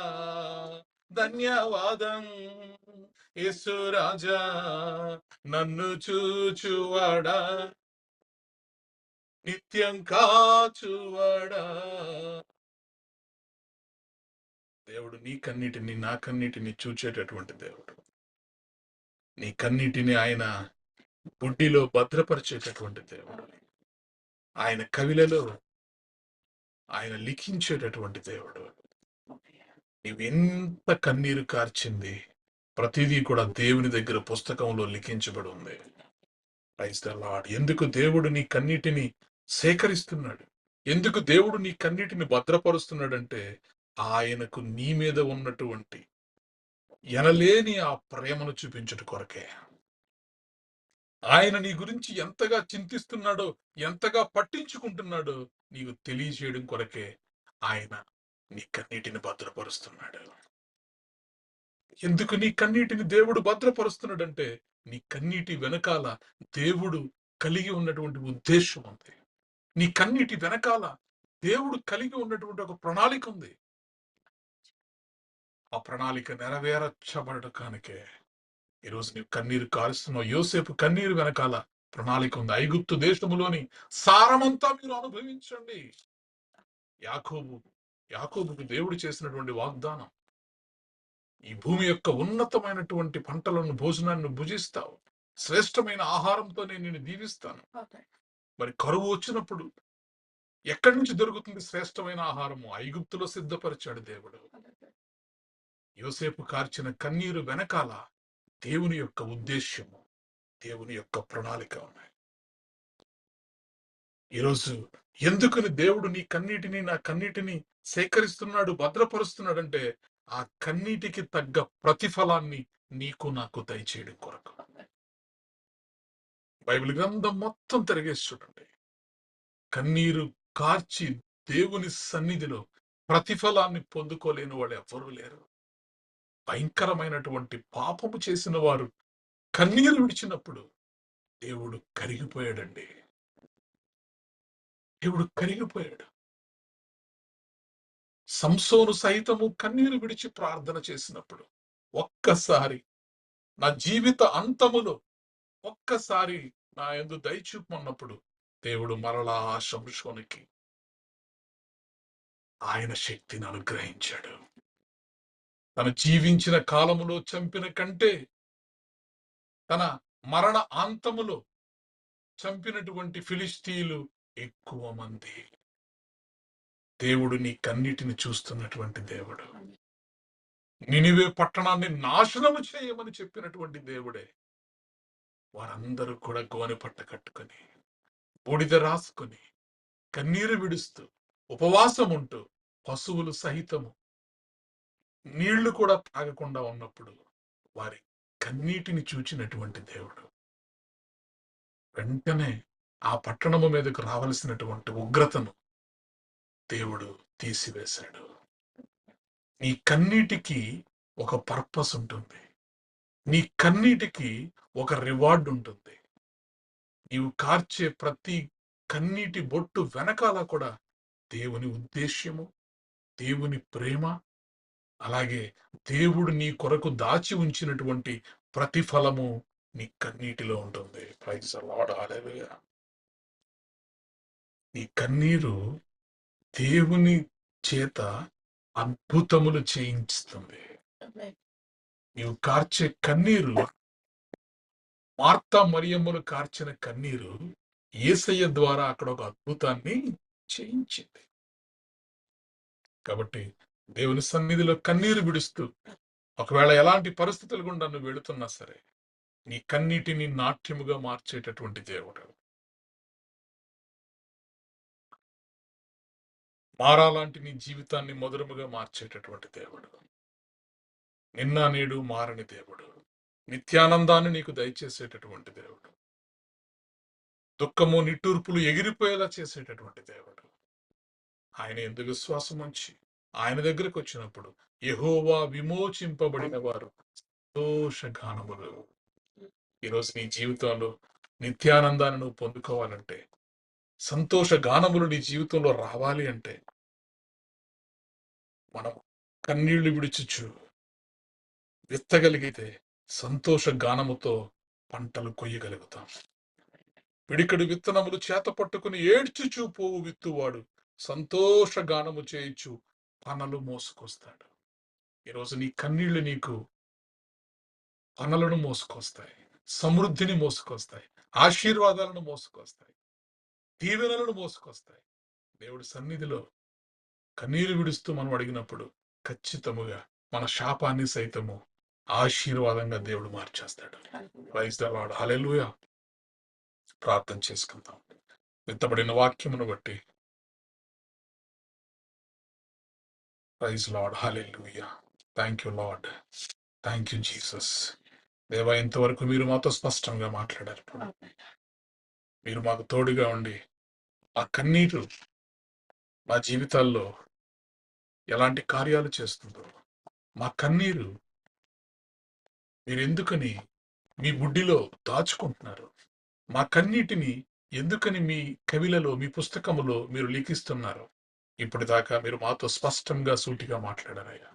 Speaker 2: ధన్యవాదం యేసు రాజా, నన్ను చూచువాడా, నిత్యం కాచువాడా. దేవుడు నీ కన్నీటిని, నా కన్నీటిని చూచేటటువంటి దేవుడు. నీ కన్నీటిని ఆయన బుడ్డిలో భద్రపరిచేటటువంటి దేవుడు. ఆయన కవిలలో ఆయన లిఖించేటటువంటి దేవుడు. నీవెంత కన్నీరు కార్చింది ప్రతిదీ కూడా దేవుని దగ్గర పుస్తకంలో లిఖించబడి ఉంది. Praise the Lord. ఎందుకు దేవుడు నీ కన్నీటిని సేకరిస్తున్నాడు, ఎందుకు దేవుడు నీ కన్నీటిని భద్రపరుస్తున్నాడంటే, ఆయనకు నీ మీద ఉన్నటువంటి ఎనలేని ఆ ప్రేమను చూపించుట కొరకే. ఆయన నీ గురించి ఎంతగా చింతిస్తున్నాడో, ఎంతగా పట్టించుకుంటున్నాడో నీకు తెలియజేయడం కొరకే ఆయన నీ కన్నీటిని భద్రపరుస్తున్నాడు. ఎందుకు నీ కన్నీటిని దేవుడు భద్రపరుస్తున్నాడంటే, నీ కన్నీటి వెనకాల దేవుడు కలిగి ఉన్నటువంటి ఉద్దేశ్యం ఉంది. నీ కన్నీటి వెనకాల దేవుడు కలిగి ఉన్నటువంటి ఒక ప్రణాళిక ఉంది. ఆ ప్రణాళిక నెరవేర్చబడటానికే ఈరోజు నీవు కన్నీరు కారుస్తున్నావు. యోసేపు కన్నీరు వెనకాల ప్రణాళిక ఉంది. ఐగుప్తు దేశములోని సారమంతా మీరు అనుభవించండి. యాకోబు యాకోబుకు దేవుడు చేసినటువంటి వాగ్దానం, ఈ భూమి యొక్క ఉన్నతమైనటువంటి పంటలను, భోజనాన్ని భుజిస్తావు. శ్రేష్టమైన ఆహారంతో నేను నిన్ను దీవిస్తాను. మరి కరువు వచ్చినప్పుడు ఎక్కడి నుంచి దొరుకుతుంది శ్రేష్టమైన ఆహారము? ఐగుప్తులో సిద్ధపరిచాడు దేవుడు. యోసేపు కార్చిన కన్నీరు వెనకాల దేవుని యొక్క ఉద్దేశ్యము, దేవుని యొక్క ప్రణాళిక ఉన్నాయి. ఈరోజు ఎందుకని దేవుడు నీ కన్నీటిని, నా కన్నీటిని సేకరిస్తున్నాడు, భద్రపరుస్తున్నాడంటే ఆ కన్నీటికి తగ్గ ప్రతిఫలాన్ని నీకు నాకు దయచేయడం కొరకు. బైబిల్ గ్రంథం మొత్తం తిరిగేసి చూడండి. కన్నీరు కార్చి దేవుని సన్నిధిలో ప్రతిఫలాన్ని పొందుకోలేని వాళ్ళు ఎవ్వరూ లేరు. భయంకరమైనటువంటి పాపము చేసిన వారు కన్నీరు విడిచినప్పుడు దేవుడు కరిగిపోయాడండి. దేవుడు కరిగిపోయాడు. సంసోను సైతము కన్నీరు విడిచి ప్రార్థన చేసినప్పుడు, ఒక్కసారి నా జీవిత అంతములో ఒక్కసారి నా యందు దయచూపమన్నప్పుడు దేవుడు మరలా ఆ సంసోనుకి ఆయన శక్తిని అనుగ్రహించాడు. తను జీవించిన కాలములో చంపిన కంటే తన మరణ అంతములో చంపినటువంటి ఫిలిష్తీయులు ఎక్కువ మంది. దేవుడు నీ కన్నీటిని చూస్తున్నటువంటి దేవుడు. నినివే పట్టణాన్ని నాశనము చేయమని చెప్పినటువంటి దేవుడే. వారందరూ కూడా గోనె పట్ట కట్టుకొని, బూడిద రాసుకొని, కన్నీరు విడుస్తూ, ఉపవాసం ఉంటూ, పశువులు సహితము నీళ్లు కూడా తాగకుండా ఉన్నప్పుడు వారి కన్నీటిని చూచినటువంటి దేవుడు వెంటనే ఆ పట్టణము మీదకు రావలసినటువంటి ఉగ్రతను దేవుడు తీసివేశాడు. నీ కన్నీటికి ఒక పర్పస్ ఉంటుంది. నీ కన్నీటికి ఒక రివార్డ్ ఉంటుంది. నీవు కార్చే ప్రతి కన్నీటి బొట్టు వెనకాల కూడా దేవుని ఉద్దేశ్యము, దేవుని ప్రేమ, అలాగే దేవుడు నీ కొరకు దాచి ఉంచినటువంటి ప్రతిఫలము నీ కన్నీటిలో ఉంటుంది. Praise the Lord, hallelujah. నీ కన్నీరు దేవుని చేత అద్భుతములు చేయిస్తుంది. నీవు కార్చే కన్నీరు, మార్తా మరియమ్మలు కార్చిన కన్నీరు యేసయ్య ద్వారా అక్కడ ఒక అద్భుతాన్ని చేయించింది. కాబట్టి దేవుని సన్నిధిలో కన్నీరు విడుస్తూ, ఒకవేళ ఎలాంటి పరిస్థితులు గుండా నువ్వు వెళుతున్నా సరే, నీ కన్నీటిని నాట్యముగా మార్చేటటువంటి దేవుడు. మారాలాంటి నీ జీవితాన్ని మధురముగా మార్చేటటువంటి దేవుడు. నిన్న నేడు మారని దేవుడు. నిత్యానందాన్ని నీకు దయచేసేటటువంటి దేవుడు. దుఃఖము నిట్టూర్పులు ఎగిరిపోయేలా చేసేటటువంటి దేవుడు. ఆయన యందు విశ్వాసం ఉంచి ఆయన దగ్గరకు వచ్చినప్పుడు యెహోవా విమోచింపబడిన వారు సంతోషగానములు. ఈరోజు నీ జీవితంలో నిత్యానందాన్ని నువ్వు పొందుకోవాలంటే, సంతోష గానములు నీ జీవితంలో రావాలి అంటే, మనం కన్నీళ్లు విడిచుచు విత్తగలిగితే సంతోష గానముతో పంటలు కొయ్యగలుగుతాం. పిడికడు విత్తనములు చేత పట్టుకుని ఏడ్చుచూ పోవు విత్తువాడు సంతోష గానము చేయించు పనలు మోసుకొస్తాడు. ఈరోజు నీ కన్నీళ్లు నీకు పనలను మోసుకొస్తాయి, సమృద్ధిని మోసుకొస్తాయి, ఆశీర్వాదాలను మోసుకొస్తాయి, దీవెనలను మోసుకొస్తాయి. దేవుడి సన్నిధిలో కన్నీరు విడుస్తూ మనం అడిగినప్పుడు ఖచ్చితముగా మన శాపాన్ని సైతము ఆశీర్వాదంగా దేవుడు మార్చేస్తాడు. Praise the Lord, hallelujah. ప్రార్థన చేసుకుందాం. విత్తబడిన వాక్యమును బట్టి praise Lord, hallelujah. Thank you Lord. Thank you Jesus. దేవా, ఇంతవరకు మీరు మాతో స్పష్టంగా మాట్లాడారు. మీరు మాకు తోడుగా ఉండి ఆ కన్నీరు మా జీవితాల్లో ఎలాంటి కార్యాలు చేస్తుందో, మా కన్నీరు మీరు ఎందుకని మీ బుడ్డిలో దాచుకుంటున్నారు, మా కన్నీటిని ఎందుకని మీ కవిలలో, మీ పుస్తకములో మీరు లిఖిస్తున్నారు, ఇప్పటిదాకా మీరు మాతో స్పష్టంగా సూటిగా మాట్లాడారయ్యా.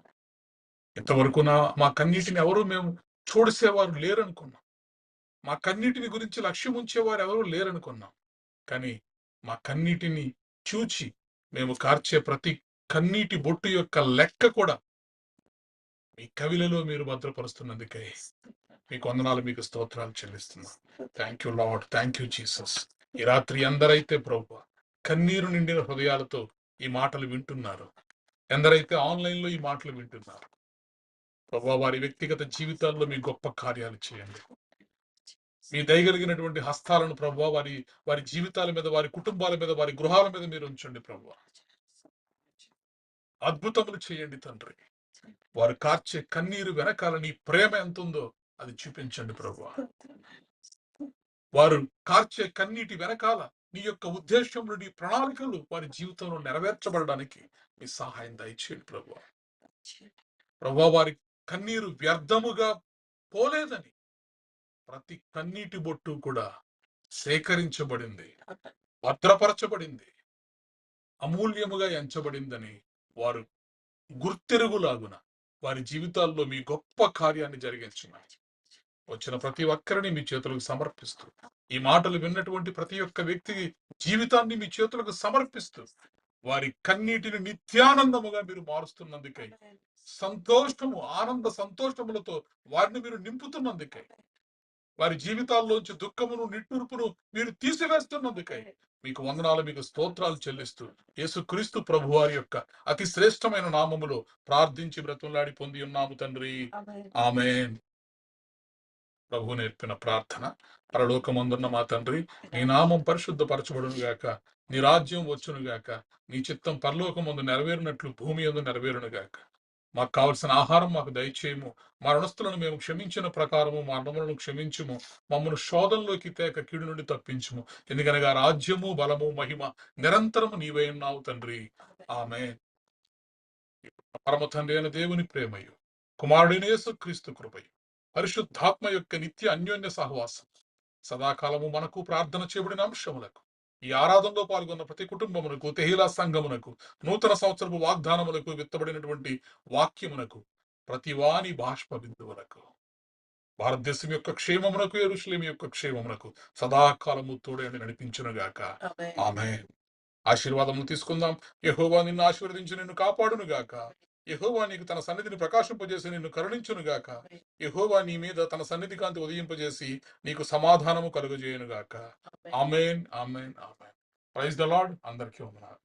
Speaker 2: ఇంతవరకు మా కన్నీటిని ఎవరు మేము చూడసేవారు లేరనుకున్నాం. మా కన్నీటిని గురించి లక్ష్యం ఉంచేవారు ఎవరు లేరనుకున్నాం. కానీ మా కన్నీటిని చూచి మేము కార్చే ప్రతి కన్నీటి బొట్టు యొక్క లెక్క కూడా మీ కవిలలో మీరు భద్రపరుస్తున్నందుకై మీకు వందనాలు, మీకు స్తోత్రాలు చెల్లిస్తున్నాం. Thank you Lord, thank you Jesus. ఈ రాత్రి ఎందరైతే ప్రభువా కన్నీరు నిండిన హృదయాలతో ఈ మాటలు వింటున్నారు, ఎందరైతే ఆన్లైన్లో ఈ మాటలు వింటున్నారు, ప్రభువా వారి వ్యక్తిగత జీవితాల్లో మీ గొప్ప కార్యాలు చేయండి. మీ దయగలిగినటువంటి హస్తాలను ప్రభువా వారి వారి జీవితాల మీద, వారి కుటుంబాల మీద, వారి గృహాల మీద మీరు ఉంచండి ప్రభువా. అద్భుతములు చేయండి తండ్రి. వారు కార్చే కన్నీరు వెనకాల నీ ప్రేమ ఎంత ఉందో అది చూపించండి ప్రభువా. వారు కార్చే కన్నీటి వెనకాల నీ యొక్క ఉద్దేశములు, నీ ప్రణాళికలు వారి జీవితంలో నెరవేర్చబడడానికి మీ సహాయం దయచేయండి ప్రభువా. ప్రభువా, వారి కన్నీరు వ్యర్థముగా పోలేదని ప్రతి కన్నీటి బొట్టు కూడా సేకరించబడింది, భద్రపరచబడింది, అమూల్యముగా ఎంచబడిందని వారు గుర్తెరుగులాగున వారి జీవితాల్లో మీ గొప్ప కార్యాన్ని జరిగించున్నారు. వచ్చిన ప్రతి ఒక్కరిని మీ చేతులకు సమర్పిస్తూ, ఈ మాటలు విన్నటువంటి ప్రతి ఒక్క వ్యక్తి జీవితాన్ని మీ చేతులకు సమర్పిస్తూ, వారి కన్నీటిని నిత్యానందముగా మీరు మారుస్తున్నందుకై, సంతోషము, ఆనంద సంతోషములతో వారిని మీరు నింపుతున్నందుకై, వారి జీవితాల్లోంచి దుఃఖమును, నిట్టూర్పును మీరు తీసివేస్తున్నందుకై మీకు వందనాలు, మీకు స్తోత్రాలు చెల్లిస్తూ యేసుక్రీస్తు ప్రభువారి యొక్క అతి శ్రేష్టమైన నామములో ప్రార్థించి బ్రతులాడి పొంది ఉన్నాము తండ్రి. ఆమేన్. ప్రభు నేర్పిన ప్రార్థన. పరలోకమందున్న మా తండ్రి, నీ నామం పరిశుద్ధపరచబడును గాక, నీ రాజ్యం వచ్చును గాక, నీ చిత్తం పరలోకమందు నెరవేరినట్లు భూమి యందు నెరవేరును గాక. మాకు కావలసిన ఆహారం మాకు దయచేయము, మా రుణస్థులను మేము క్షమించిన ప్రకారము మా రుణములను క్షమించుము, మమ్మను శోధనలోకి తేక కీడు నుండి తప్పించుము, ఎందుకనగా రాజ్యము, బలము, మహిమ నిరంతరము నీవై ఉన్నావు తండ్రి. ఆమేన్. పరమ తండ్రి అయిన దేవుని ప్రేమయు, కుమారుడైన యేసుక్రీస్తు కృపయు, పరిశుద్ధాత్మ యొక్క నిత్య అన్యోన్య సహవాసం సదాకాలము మనకు ప్రార్థన చేయబడిన అంశములకు, ఈ ఆరాధనలో పాల్గొన్న ప్రతి కుటుంబమునకు, తెహీలా సంఘమునకు, నూతన సంవత్సరపు వాగ్దానములకు, విత్తబడినటువంటి వాక్యమునకు, ప్రతి వాని బాష్ప బిందువులకు, భారతదేశం యొక్క క్షేమమునకు, యెరూషలేము యొక్క క్షేమమునకు సదాకాలము తోడేండి నడిపించునుగాక. ఆమేన్. ఆశీర్వాదములు తీసుకుందాం. యెహోవా నిన్ను ఆశీర్వదించి నిన్ను కాపాడును గాక. యెహోవా నీకు తన సన్నిధిని ప్రకాశింపజేసి నిన్ను కరుణించును గాక. యెహోవా నీ మీద తన సన్నిధి కాంతి ఉదయింపజేసి నీకు సమాధానము కలుగజేయును గాక. Amen, amen, amen. Praise the Lord. అందరికీ వందనాలు.